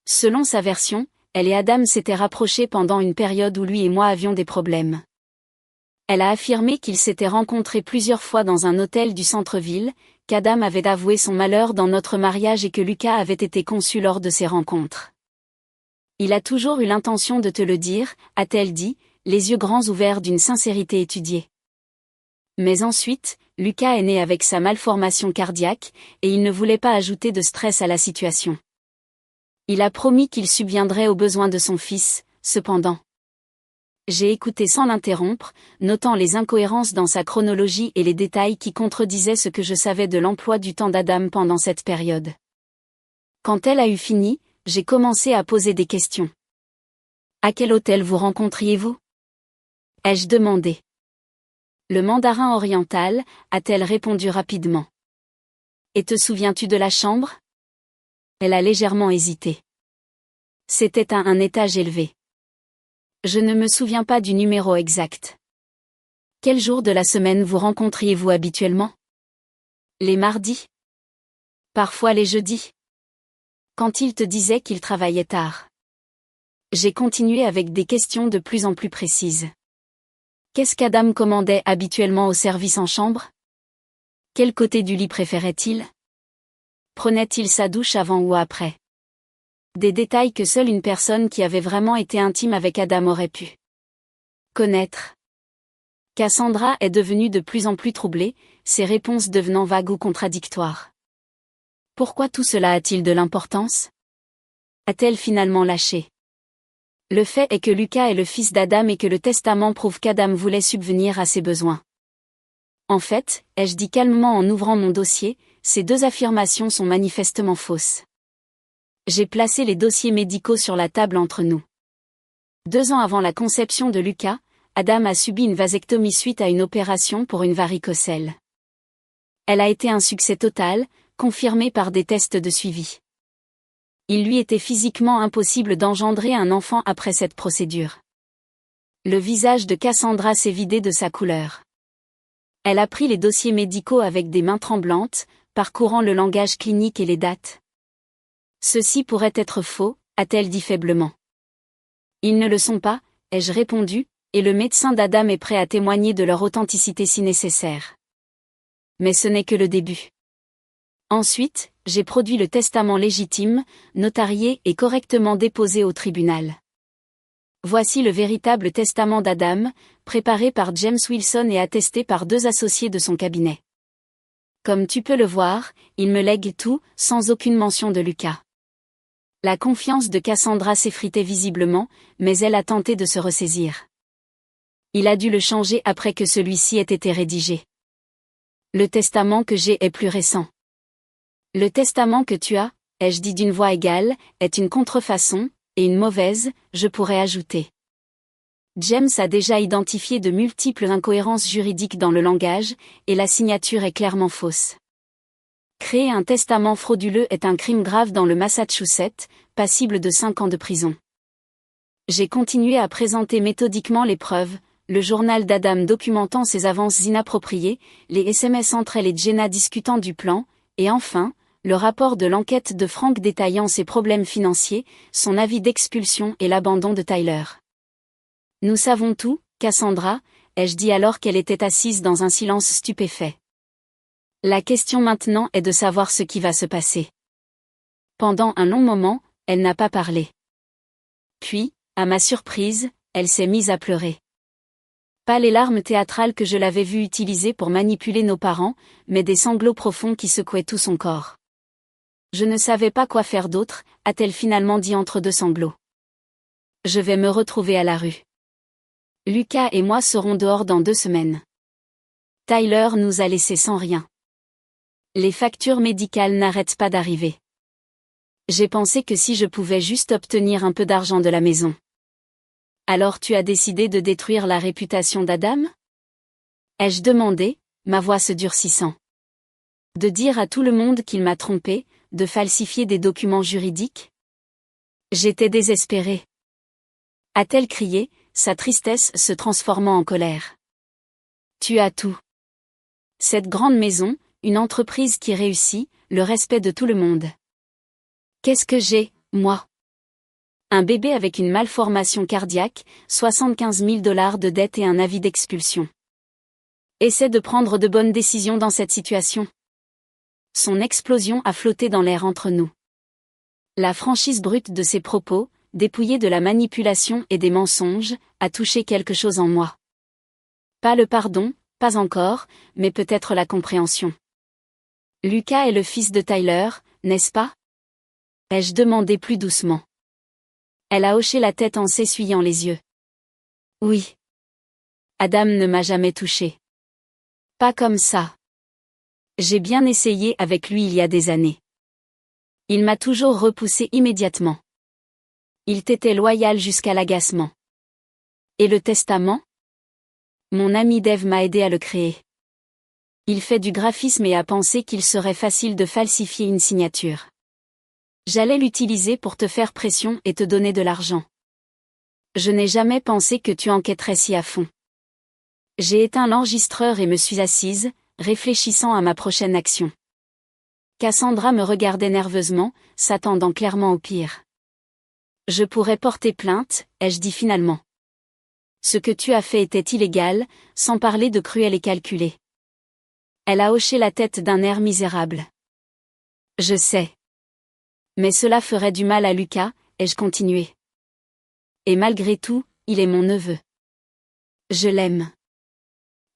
Selon sa version, elle et Adam s'étaient rapprochés pendant une période où lui et moi avions des problèmes. Elle a affirmé qu'ils s'étaient rencontrés plusieurs fois dans un hôtel du centre-ville, qu'Adam avait avoué son malheur dans notre mariage et que Lucas avait été conçu lors de ces rencontres. Il a toujours eu l'intention de te le dire, a-t-elle dit, les yeux grands ouverts d'une sincérité étudiée. Mais ensuite, Lucas est né avec sa malformation cardiaque, et il ne voulait pas ajouter de stress à la situation. Il a promis qu'il subviendrait aux besoins de son fils, cependant. J'ai écouté sans l'interrompre, notant les incohérences dans sa chronologie et les détails qui contredisaient ce que je savais de l'emploi du temps d'Adam pendant cette période. Quand elle a eu fini, j'ai commencé à poser des questions. À quel hôtel vous rencontriez-vous? Ai-je demandé. Le mandarin oriental, a-t-elle répondu rapidement. Et te souviens-tu de la chambre? Elle a légèrement hésité. C'était à un étage élevé. Je ne me souviens pas du numéro exact. Quel jour de la semaine vous rencontriez-vous habituellement? Les mardis? Parfois les jeudis? Quand il te disait qu'il travaillait tard. J'ai continué avec des questions de plus en plus précises. Qu'est-ce qu'Adam commandait habituellement au service en chambre? Quel côté du lit préférait-il? Prenait-il sa douche avant ou après? Des détails que seule une personne qui avait vraiment été intime avec Adam aurait pu connaître. Cassandra est devenue de plus en plus troublée, ses réponses devenant vagues ou contradictoires. Pourquoi tout cela a-t-il de l'importance? A-t-elle finalement lâché? Le fait est que Lucas est le fils d'Adam et que le testament prouve qu'Adam voulait subvenir à ses besoins. En fait, ai-je dit calmement en ouvrant mon dossier, ces 2 affirmations sont manifestement fausses. J'ai placé les dossiers médicaux sur la table entre nous. 2 ans avant la conception de Lucas, Adam a subi une vasectomie suite à une opération pour une varicocèle. Elle a été un succès total, confirmé par des tests de suivi. Il lui était physiquement impossible d'engendrer un enfant après cette procédure. Le visage de Cassandra s'est vidé de sa couleur. Elle a pris les dossiers médicaux avec des mains tremblantes, parcourant le langage clinique et les dates. Ceci pourrait être faux, a-t-elle dit faiblement. Ils ne le sont pas, ai-je répondu, et le médecin d'Adam est prêt à témoigner de leur authenticité si nécessaire. Mais ce n'est que le début. Ensuite, j'ai produit le testament légitime, notarié et correctement déposé au tribunal. Voici le véritable testament d'Adam, préparé par James Wilson et attesté par 2 associés de son cabinet. Comme tu peux le voir, il me lègue tout, sans aucune mention de Lucas. La confiance de Cassandra s'effritait visiblement, mais elle a tenté de se ressaisir. Il a dû le changer après que celui-ci ait été rédigé. Le testament que j'ai est plus récent. Le testament que tu as, ai-je dit d'une voix égale, est une contrefaçon, et une mauvaise, je pourrais ajouter. James a déjà identifié de multiples incohérences juridiques dans le langage, et la signature est clairement fausse. Créer un testament frauduleux est un crime grave dans le Massachusetts, passible de 5 ans de prison. J'ai continué à présenter méthodiquement les preuves, le journal d'Adam documentant ses avances inappropriées, les SMS entre elle et Jenna discutant du plan, et enfin, le rapport de l'enquête de Frank détaillant ses problèmes financiers, son avis d'expulsion et l'abandon de Tyler. Nous savons tout, Cassandra, ai-je dit alors qu'elle était assise dans un silence stupéfait. La question maintenant est de savoir ce qui va se passer. Pendant un long moment, elle n'a pas parlé. Puis, à ma surprise, elle s'est mise à pleurer. Pas les larmes théâtrales que je l'avais vue utiliser pour manipuler nos parents, mais des sanglots profonds qui secouaient tout son corps. Je ne savais pas quoi faire d'autre, a-t-elle finalement dit entre 2 sanglots. Je vais me retrouver à la rue. Lucas et moi serons dehors dans 2 semaines. Tyler nous a laissés sans rien. Les factures médicales n'arrêtent pas d'arriver. J'ai pensé que si je pouvais juste obtenir un peu d'argent de la maison. Alors tu as décidé de détruire la réputation d'Adam? Ai-je demandé, ma voix se durcissant. De dire à tout le monde qu'il m'a trompé, de falsifier des documents juridiques? J'étais désespérée. A-t-elle crié, sa tristesse se transformant en colère. Tu as tout. Cette grande maison, une entreprise qui réussit, le respect de tout le monde. Qu'est-ce que j'ai, moi? Un bébé avec une malformation cardiaque, 75 000 $ de dette et un avis d'expulsion. Essaie de prendre de bonnes décisions dans cette situation. Son explosion a flotté dans l'air entre nous. La franchise brute de ses propos, dépouillée de la manipulation et des mensonges, a touché quelque chose en moi. Pas le pardon, pas encore, mais peut-être la compréhension. Lucas est le fils de Tyler, n'est-ce pas? Ai-je demandé plus doucement. Elle a hoché la tête en s'essuyant les yeux. Oui. Adam ne m'a jamais touché. Pas comme ça. J'ai bien essayé avec lui il y a des années. Il m'a toujours repoussé immédiatement. Il t'était loyal jusqu'à l'agacement. Et le testament? Mon ami Dave m'a aidé à le créer. Il fait du graphisme et a pensé qu'il serait facile de falsifier une signature. J'allais l'utiliser pour te faire pression et te donner de l'argent. Je n'ai jamais pensé que tu enquêterais si à fond. J'ai éteint l'enregistreur et me suis assise, réfléchissant à ma prochaine action. Cassandra me regardait nerveusement, s'attendant clairement au pire. Je pourrais porter plainte, ai-je dit finalement. Ce que tu as fait était illégal, sans parler de cruel et calculé. Elle a hoché la tête d'un air misérable. Je sais. Mais cela ferait du mal à Lucas, ai-je continué. Et malgré tout, il est mon neveu. Je l'aime.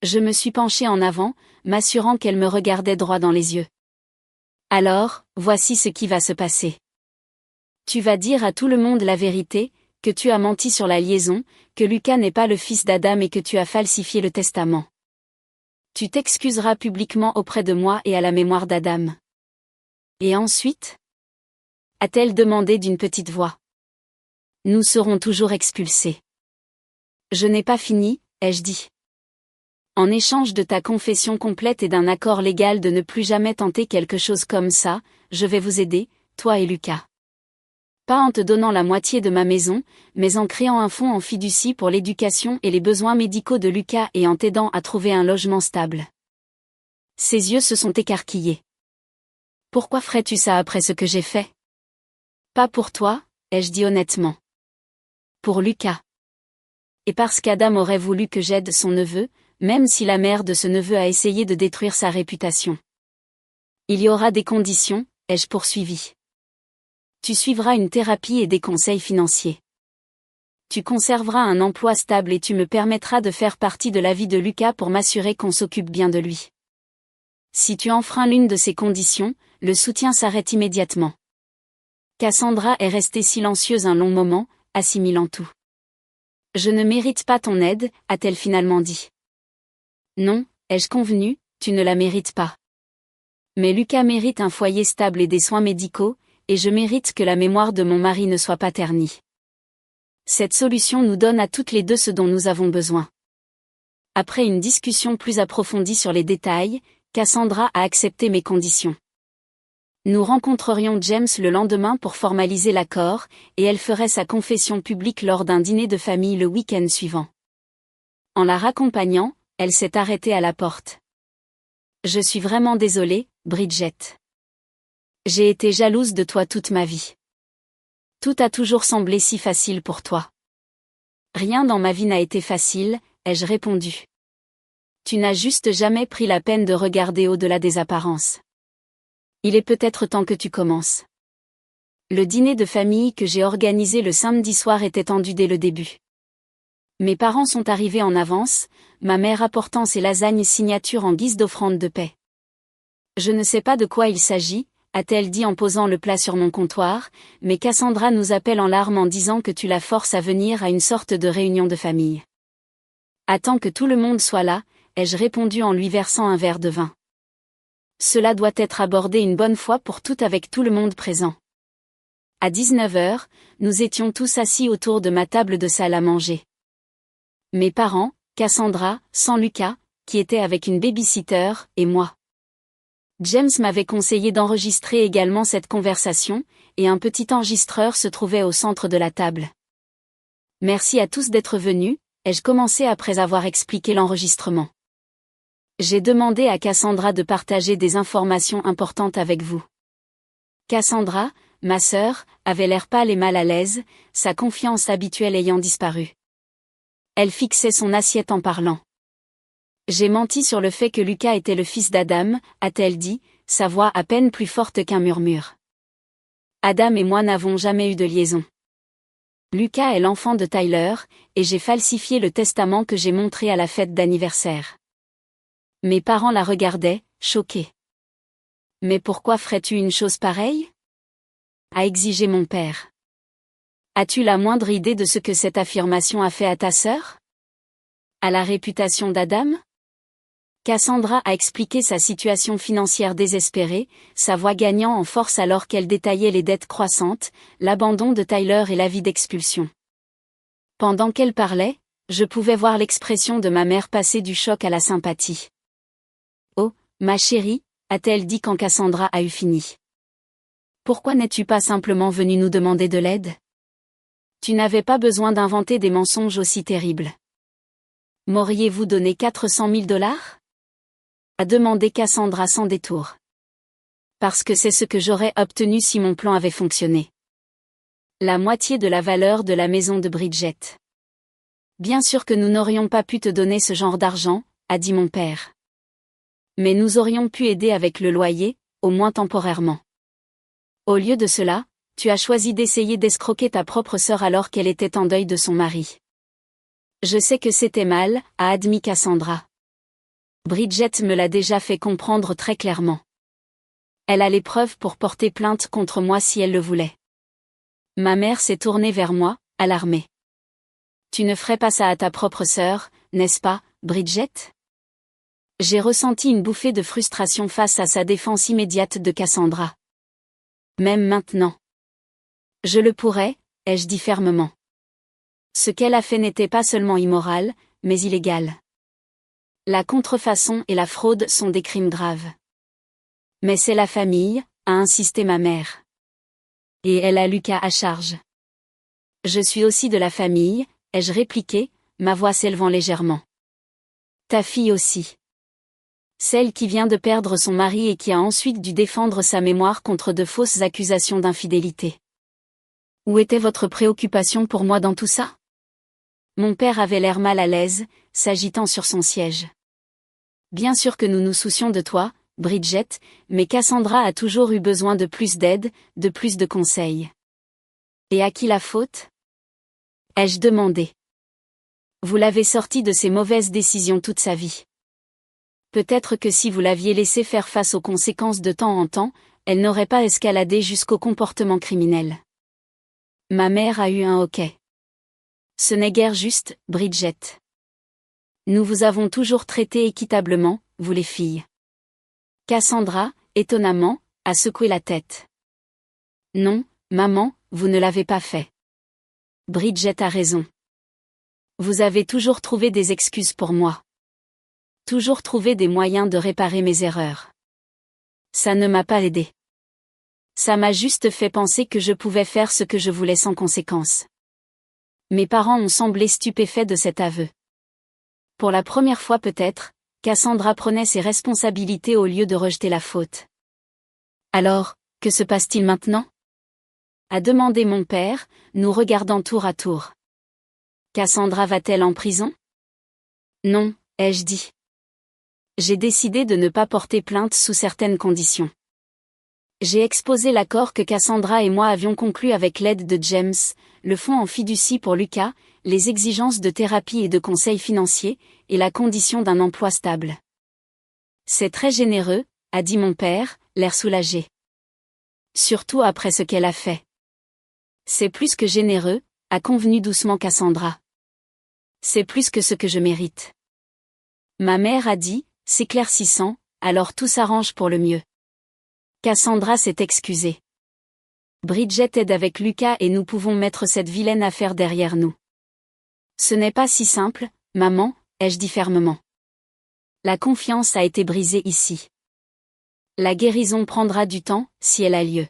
Je me suis penchée en avant, m'assurant qu'elle me regardait droit dans les yeux. Alors, voici ce qui va se passer. Tu vas dire à tout le monde la vérité, que tu as menti sur la liaison, que Lucas n'est pas le fils d'Adam et que tu as falsifié le testament. Tu t'excuseras publiquement auprès de moi et à la mémoire d'Adam. Et ensuite? A-t-elle demandé d'une petite voix. Nous serons toujours expulsés. Je n'ai pas fini, ai-je dit. En échange de ta confession complète et d'un accord légal de ne plus jamais tenter quelque chose comme ça, je vais vous aider, toi et Lucas. Pas en te donnant la moitié de ma maison, mais en créant un fonds en fiducie pour l'éducation et les besoins médicaux de Lucas et en t'aidant à trouver un logement stable. Ses yeux se sont écarquillés. Pourquoi ferais-tu ça après ce que j'ai fait? Pas pour toi, ai-je dit honnêtement. Pour Lucas. Et parce qu'Adam aurait voulu que j'aide son neveu, même si la mère de ce neveu a essayé de détruire sa réputation. Il y aura des conditions, ai-je poursuivi. Tu suivras une thérapie et des conseils financiers. Tu conserveras un emploi stable et tu me permettras de faire partie de la vie de Lucas pour m'assurer qu'on s'occupe bien de lui. Si tu enfreins l'une de ces conditions, le soutien s'arrête immédiatement. Cassandra est restée silencieuse un long moment, assimilant tout. Je ne mérite pas ton aide, a-t-elle finalement dit. Non, ai-je convenu, tu ne la mérites pas. Mais Lucas mérite un foyer stable et des soins médicaux, et je mérite que la mémoire de mon mari ne soit pas ternie. Cette solution nous donne à toutes les deux ce dont nous avons besoin. Après une discussion plus approfondie sur les détails, Cassandra a accepté mes conditions. Nous rencontrerions James le lendemain pour formaliser l'accord, et elle ferait sa confession publique lors d'un dîner de famille le week-end suivant. En la raccompagnant, elle s'est arrêtée à la porte. Je suis vraiment désolée, Bridget. J'ai été jalouse de toi toute ma vie. Tout a toujours semblé si facile pour toi. Rien dans ma vie n'a été facile, ai-je répondu. Tu n'as juste jamais pris la peine de regarder au-delà des apparences. Il est peut-être temps que tu commences. Le dîner de famille que j'ai organisé le samedi soir était tendu dès le début. Mes parents sont arrivés en avance, ma mère apportant ses lasagnes signature en guise d'offrande de paix. Je ne sais pas de quoi il s'agit, a-t-elle dit en posant le plat sur mon comptoir, mais Cassandra nous appelle en larmes en disant que tu la forces à venir à une sorte de réunion de famille. Attends que tout le monde soit là, ai-je répondu en lui versant un verre de vin. Cela doit être abordé une bonne fois pour toutes avec tout le monde présent. À 19h, nous étions tous assis autour de ma table de salle à manger. Mes parents, Cassandra, sans Lucas, qui était avec une baby-sitter, et moi. James m'avait conseillé d'enregistrer également cette conversation, et un petit enregistreur se trouvait au centre de la table. Merci à tous d'être venus, ai-je commencé après avoir expliqué l'enregistrement. J'ai demandé à Cassandra de partager des informations importantes avec vous. Cassandra, ma sœur, avait l'air pâle et mal à l'aise, sa confiance habituelle ayant disparu. Elle fixait son assiette en parlant. J'ai menti sur le fait que Lucas était le fils d'Adam, a-t-elle dit, sa voix à peine plus forte qu'un murmure. Adam et moi n'avons jamais eu de liaison. Lucas est l'enfant de Tyler, et j'ai falsifié le testament que j'ai montré à la fête d'anniversaire. Mes parents la regardaient, choqués. Mais pourquoi ferais-tu une chose pareille ? A exigé mon père. As-tu la moindre idée de ce que cette affirmation a fait à ta sœur ? À la réputation d'Adam ? Cassandra a expliqué sa situation financière désespérée, sa voix gagnant en force alors qu'elle détaillait les dettes croissantes, l'abandon de Tyler et l'avis d'expulsion. Pendant qu'elle parlait, je pouvais voir l'expression de ma mère passer du choc à la sympathie. « Oh, ma chérie », a-t-elle dit quand Cassandra a eu fini. « Pourquoi n'es-tu pas simplement venue nous demander de l'aide ? Tu n'avais pas besoin d'inventer des mensonges aussi terribles. M'auriez-vous donné 400 000 $? A demandé Cassandra sans détour. Parce que c'est ce que j'aurais obtenu si mon plan avait fonctionné. La moitié de la valeur de la maison de Bridget. Bien sûr que nous n'aurions pas pu te donner ce genre d'argent, a dit mon père. Mais nous aurions pu aider avec le loyer, au moins temporairement. Au lieu de cela, tu as choisi d'essayer d'escroquer ta propre sœur alors qu'elle était en deuil de son mari. Je sais que c'était mal, a admis Cassandra. Bridget me l'a déjà fait comprendre très clairement. Elle a les preuves pour porter plainte contre moi si elle le voulait. Ma mère s'est tournée vers moi, alarmée. Tu ne ferais pas ça à ta propre sœur, n'est-ce pas, Bridget ? J'ai ressenti une bouffée de frustration face à sa défense immédiate de Cassandra. Même maintenant. Je le pourrais, ai-je dit fermement. Ce qu'elle a fait n'était pas seulement immoral, mais illégal. La contrefaçon et la fraude sont des crimes graves. Mais c'est la famille, a insisté ma mère. Et elle a Lucas à charge. Je suis aussi de la famille, ai-je répliqué, ma voix s'élevant légèrement. Ta fille aussi. Celle qui vient de perdre son mari et qui a ensuite dû défendre sa mémoire contre de fausses accusations d'infidélité. Où était votre préoccupation pour moi dans tout ça ? Mon père avait l'air mal à l'aise, s'agitant sur son siège. Bien sûr que nous nous soucions de toi, Bridget, mais Cassandra a toujours eu besoin de plus d'aide, de plus de conseils. Et à qui la faute ? Ai-je demandé. Vous l'avez sortie de ses mauvaises décisions toute sa vie. Peut-être que si vous l'aviez laissée faire face aux conséquences de temps en temps, elle n'aurait pas escaladé jusqu'au comportement criminel. Ma mère a eu un hoquet. Ce n'est guère juste, Bridget. Nous vous avons toujours traité équitablement, vous les filles. Cassandra, étonnamment, a secoué la tête. Non, maman, vous ne l'avez pas fait. Bridget a raison. Vous avez toujours trouvé des excuses pour moi. Toujours trouvé des moyens de réparer mes erreurs. Ça ne m'a pas aidé. Ça m'a juste fait penser que je pouvais faire ce que je voulais sans conséquence. Mes parents ont semblé stupéfaits de cet aveu. Pour la première fois peut-être, Cassandra prenait ses responsabilités au lieu de rejeter la faute. Alors, que se passe-t-il maintenant ? A demandé mon père, nous regardant tour à tour. Cassandra va-t-elle en prison ? Non, ai-je dit. J'ai décidé de ne pas porter plainte sous certaines conditions. J'ai exposé l'accord que Cassandra et moi avions conclu avec l'aide de James, le fonds en fiducie pour Lucas, les exigences de thérapie et de conseils financiers, et la condition d'un emploi stable. C'est très généreux, a dit mon père, l'air soulagé. Surtout après ce qu'elle a fait. C'est plus que généreux, a convenu doucement Cassandra. C'est plus que ce que je mérite. Ma mère a dit, s'éclaircissant, alors tout s'arrange pour le mieux. Cassandra s'est excusée. Bridget aide avec Lucas et nous pouvons mettre cette vilaine affaire derrière nous. Ce n'est pas si simple, maman, ai-je dit fermement. La confiance a été brisée ici. La guérison prendra du temps, si elle a lieu.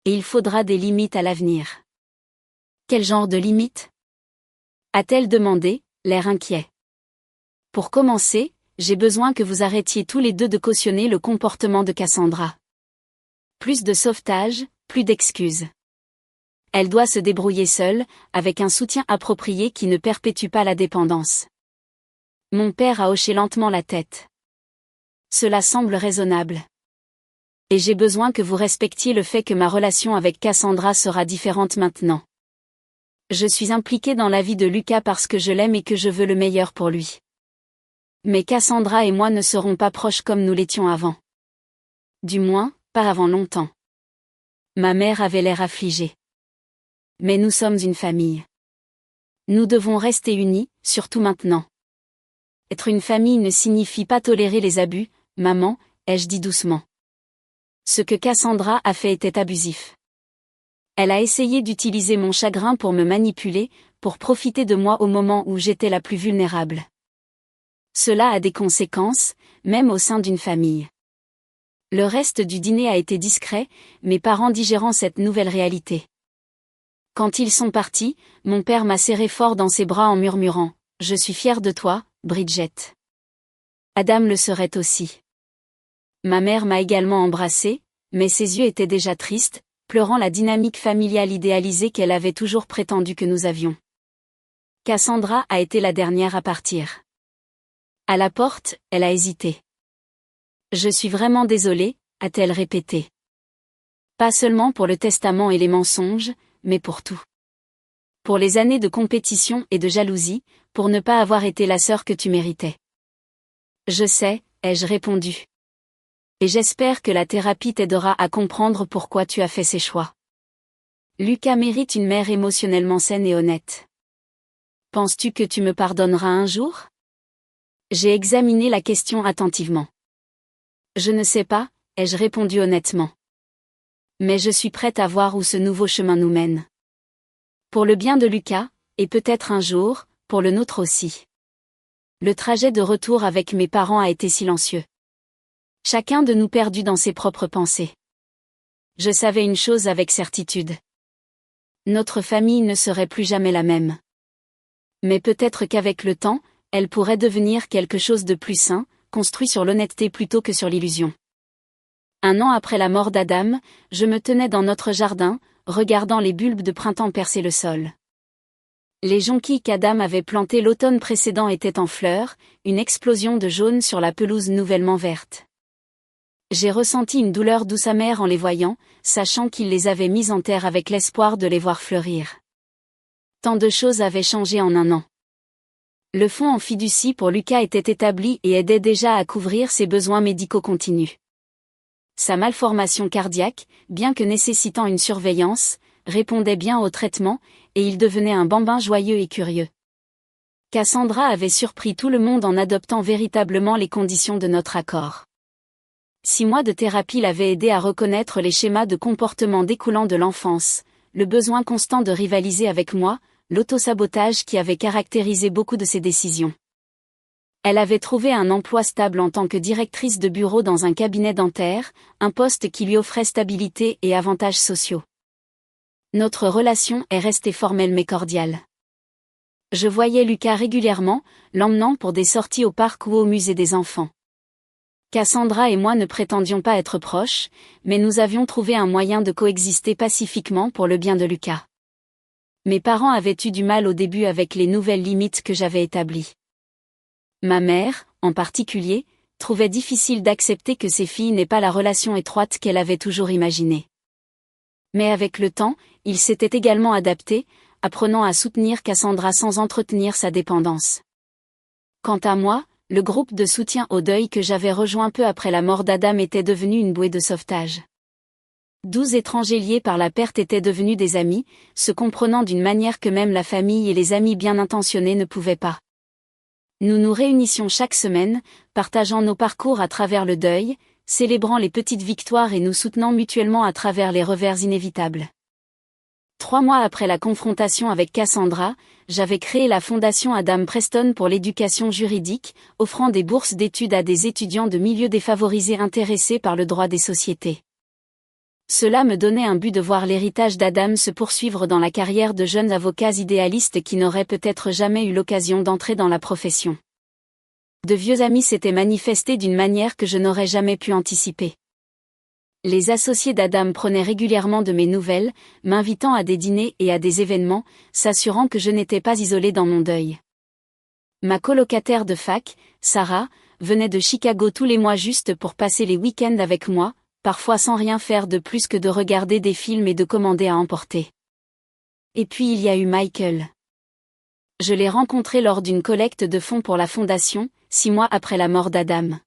Et il faudra des limites à l'avenir. Quel genre de limites? A-t-elle demandé, l'air inquiet. Pour commencer, j'ai besoin que vous arrêtiez tous les deux de cautionner le comportement de Cassandra. Plus de sauvetage, plus d'excuses. Elle doit se débrouiller seule, avec un soutien approprié qui ne perpétue pas la dépendance. Mon père a hoché lentement la tête. Cela semble raisonnable. Et j'ai besoin que vous respectiez le fait que ma relation avec Cassandra sera différente maintenant. Je suis impliquée dans la vie de Lucas parce que je l'aime et que je veux le meilleur pour lui. Mais Cassandra et moi ne serons pas proches comme nous l'étions avant. Du moins, pas avant longtemps. Ma mère avait l'air affligée. Mais nous sommes une famille. Nous devons rester unis, surtout maintenant. Être une famille ne signifie pas tolérer les abus, maman, ai-je dit doucement. Ce que Cassandra a fait était abusif. Elle a essayé d'utiliser mon chagrin pour me manipuler, pour profiter de moi au moment où j'étais la plus vulnérable. Cela a des conséquences, même au sein d'une famille. Le reste du dîner a été discret, mes parents digérant cette nouvelle réalité. Quand ils sont partis, mon père m'a serré fort dans ses bras en murmurant « Je suis fier de toi, Bridget. » Adam le serait aussi. Ma mère m'a également embrassée, mais ses yeux étaient déjà tristes, pleurant la dynamique familiale idéalisée qu'elle avait toujours prétendu que nous avions. Cassandra a été la dernière à partir. À la porte, elle a hésité. « Je suis vraiment désolée », a-t-elle répété. Pas seulement pour le testament et les mensonges, mais pour tout. Pour les années de compétition et de jalousie, pour ne pas avoir été la sœur que tu méritais. Je sais, ai-je répondu. Et j'espère que la thérapie t'aidera à comprendre pourquoi tu as fait ces choix. Lucas mérite une mère émotionnellement saine et honnête. Penses-tu que tu me pardonneras un jour? J'ai examiné la question attentivement. Je ne sais pas, ai-je répondu honnêtement. Mais je suis prête à voir où ce nouveau chemin nous mène. Pour le bien de Lucas, et peut-être un jour, pour le nôtre aussi. Le trajet de retour avec mes parents a été silencieux. Chacun de nous perdu dans ses propres pensées. Je savais une chose avec certitude. Notre famille ne serait plus jamais la même. Mais peut-être qu'avec le temps, elle pourrait devenir quelque chose de plus sain, construit sur l'honnêteté plutôt que sur l'illusion. 1 an après la mort d'Adam, je me tenais dans notre jardin, regardant les bulbes de printemps percer le sol. Les jonquilles qu'Adam avait plantées l'automne précédent étaient en fleurs, une explosion de jaune sur la pelouse nouvellement verte. J'ai ressenti une douleur douce amère en les voyant, sachant qu'il les avait mises en terre avec l'espoir de les voir fleurir. Tant de choses avaient changé en 1 an. Le fonds en fiducie pour Lucas était établi et aidait déjà à couvrir ses besoins médicaux continus. Sa malformation cardiaque, bien que nécessitant une surveillance, répondait bien au traitement, et il devenait un bambin joyeux et curieux. Cassandra avait surpris tout le monde en adoptant véritablement les conditions de notre accord. 6 mois de thérapie l'avaient aidé à reconnaître les schémas de comportement découlant de l'enfance, le besoin constant de rivaliser avec moi, l'autosabotage qui avait caractérisé beaucoup de ses décisions. Elle avait trouvé un emploi stable en tant que directrice de bureau dans un cabinet dentaire, un poste qui lui offrait stabilité et avantages sociaux. Notre relation est restée formelle mais cordiale. Je voyais Lucas régulièrement, l'emmenant pour des sorties au parc ou au musée des enfants. Cassandra et moi ne prétendions pas être proches, mais nous avions trouvé un moyen de coexister pacifiquement pour le bien de Lucas. Mes parents avaient eu du mal au début avec les nouvelles limites que j'avais établies. Ma mère, en particulier, trouvait difficile d'accepter que ses filles n'aient pas la relation étroite qu'elle avait toujours imaginée. Mais avec le temps, il s'était également adapté, apprenant à soutenir Cassandra sans entretenir sa dépendance. Quant à moi, le groupe de soutien au deuil que j'avais rejoint peu après la mort d'Adam était devenu une bouée de sauvetage. 12 étrangers liés par la perte étaient devenus des amis, se comprenant d'une manière que même la famille et les amis bien intentionnés ne pouvaient pas. Nous nous réunissions chaque semaine, partageant nos parcours à travers le deuil, célébrant les petites victoires et nous soutenant mutuellement à travers les revers inévitables. 3 mois après la confrontation avec Cassandra, j'avais créé la Fondation Adam Preston pour l'éducation juridique, offrant des bourses d'études à des étudiants de milieux défavorisés intéressés par le droit des sociétés. Cela me donnait un but de voir l'héritage d'Adam se poursuivre dans la carrière de jeunes avocats idéalistes qui n'auraient peut-être jamais eu l'occasion d'entrer dans la profession. De vieux amis s'étaient manifestés d'une manière que je n'aurais jamais pu anticiper. Les associés d'Adam prenaient régulièrement de mes nouvelles, m'invitant à des dîners et à des événements, s'assurant que je n'étais pas isolée dans mon deuil. Ma colocataire de fac, Sarah, venait de Chicago tous les mois juste pour passer les week-ends avec moi, parfois sans rien faire de plus que de regarder des films et de commander à emporter. Et puis il y a eu Michael. Je l'ai rencontré lors d'une collecte de fonds pour la fondation, 6 mois après la mort d'Adam.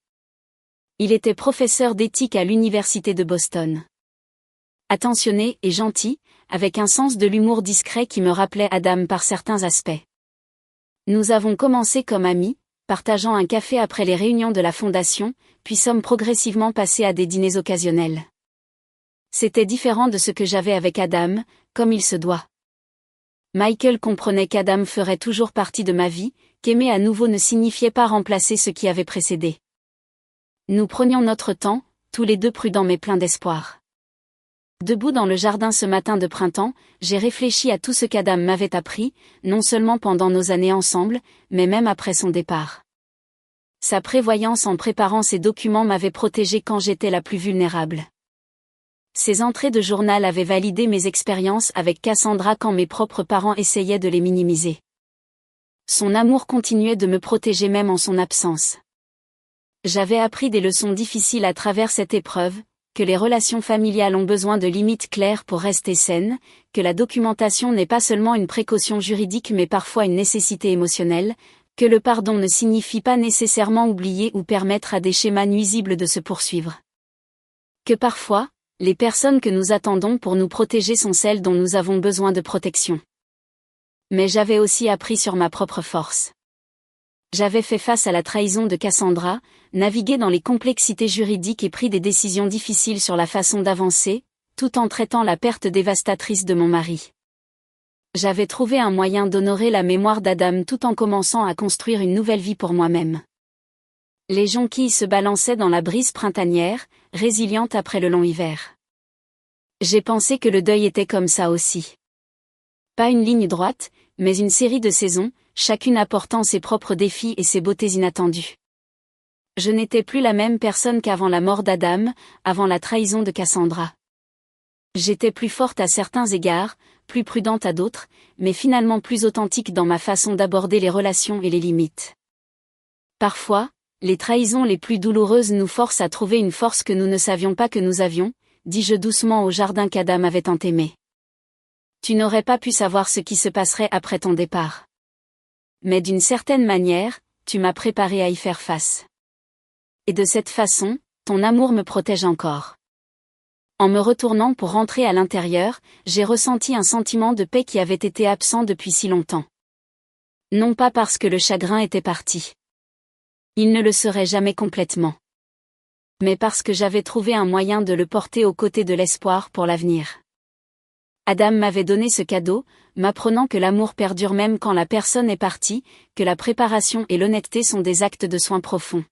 Il était professeur d'éthique à l'université de Boston. Attentionné et gentil, avec un sens de l'humour discret qui me rappelait Adam par certains aspects. Nous avons commencé comme amis, partageant un café après les réunions de la fondation, puis sommes progressivement passés à des dîners occasionnels. C'était différent de ce que j'avais avec Adam, comme il se doit. Michael comprenait qu'Adam ferait toujours partie de ma vie, qu'aimer à nouveau ne signifiait pas remplacer ce qui avait précédé. Nous prenions notre temps, tous les deux prudents mais pleins d'espoir. Debout dans le jardin ce matin de printemps, j'ai réfléchi à tout ce qu'Adam m'avait appris, non seulement pendant nos années ensemble, mais même après son départ. Sa prévoyance en préparant ses documents m'avait protégée quand j'étais la plus vulnérable. Ses entrées de journal avaient validé mes expériences avec Cassandra quand mes propres parents essayaient de les minimiser. Son amour continuait de me protéger même en son absence. J'avais appris des leçons difficiles à travers cette épreuve, que les relations familiales ont besoin de limites claires pour rester saines, que la documentation n'est pas seulement une précaution juridique mais parfois une nécessité émotionnelle, que le pardon ne signifie pas nécessairement oublier ou permettre à des schémas nuisibles de se poursuivre. Que parfois, les personnes que nous attendons pour nous protéger sont celles dont nous avons besoin de protection. Mais j'avais aussi appris sur ma propre force. J'avais fait face à la trahison de Cassandra, navigué dans les complexités juridiques et pris des décisions difficiles sur la façon d'avancer, tout en traitant la perte dévastatrice de mon mari. J'avais trouvé un moyen d'honorer la mémoire d'Adam tout en commençant à construire une nouvelle vie pour moi-même. Les jonquilles se balançaient dans la brise printanière, résilientes après le long hiver. J'ai pensé que le deuil était comme ça aussi. Pas une ligne droite, mais une série de saisons, chacune apportant ses propres défis et ses beautés inattendues. Je n'étais plus la même personne qu'avant la mort d'Adam, avant la trahison de Cassandra. J'étais plus forte à certains égards, plus prudente à d'autres, mais finalement plus authentique dans ma façon d'aborder les relations et les limites. Parfois, les trahisons les plus douloureuses nous forcent à trouver une force que nous ne savions pas que nous avions, dis-je doucement au jardin qu'Adam avait tant aimé. Tu n'aurais pas pu savoir ce qui se passerait après ton départ. Mais d'une certaine manière, tu m'as préparé à y faire face. Et de cette façon, ton amour me protège encore. En me retournant pour rentrer à l'intérieur, j'ai ressenti un sentiment de paix qui avait été absent depuis si longtemps. Non pas parce que le chagrin était parti. Il ne le serait jamais complètement. Mais parce que j'avais trouvé un moyen de le porter aux côtés de l'espoir pour l'avenir. Adam m'avait donné ce cadeau, m'apprenant que l'amour perdure même quand la personne est partie, que la préparation et l'honnêteté sont des actes de soins profonds.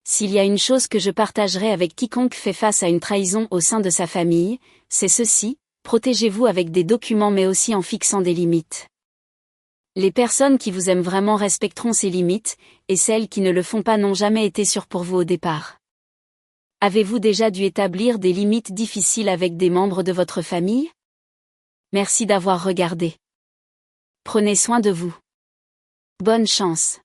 S'il y a une chose que je partagerai avec quiconque fait face à une trahison au sein de sa famille, c'est ceci: protégez-vous avec des documents mais aussi en fixant des limites. Les personnes qui vous aiment vraiment respecteront ces limites, et celles qui ne le font pas n'ont jamais été sûres pour vous au départ. Avez-vous déjà dû établir des limites difficiles avec des membres de votre famille? Merci d'avoir regardé. Prenez soin de vous. Bonne chance.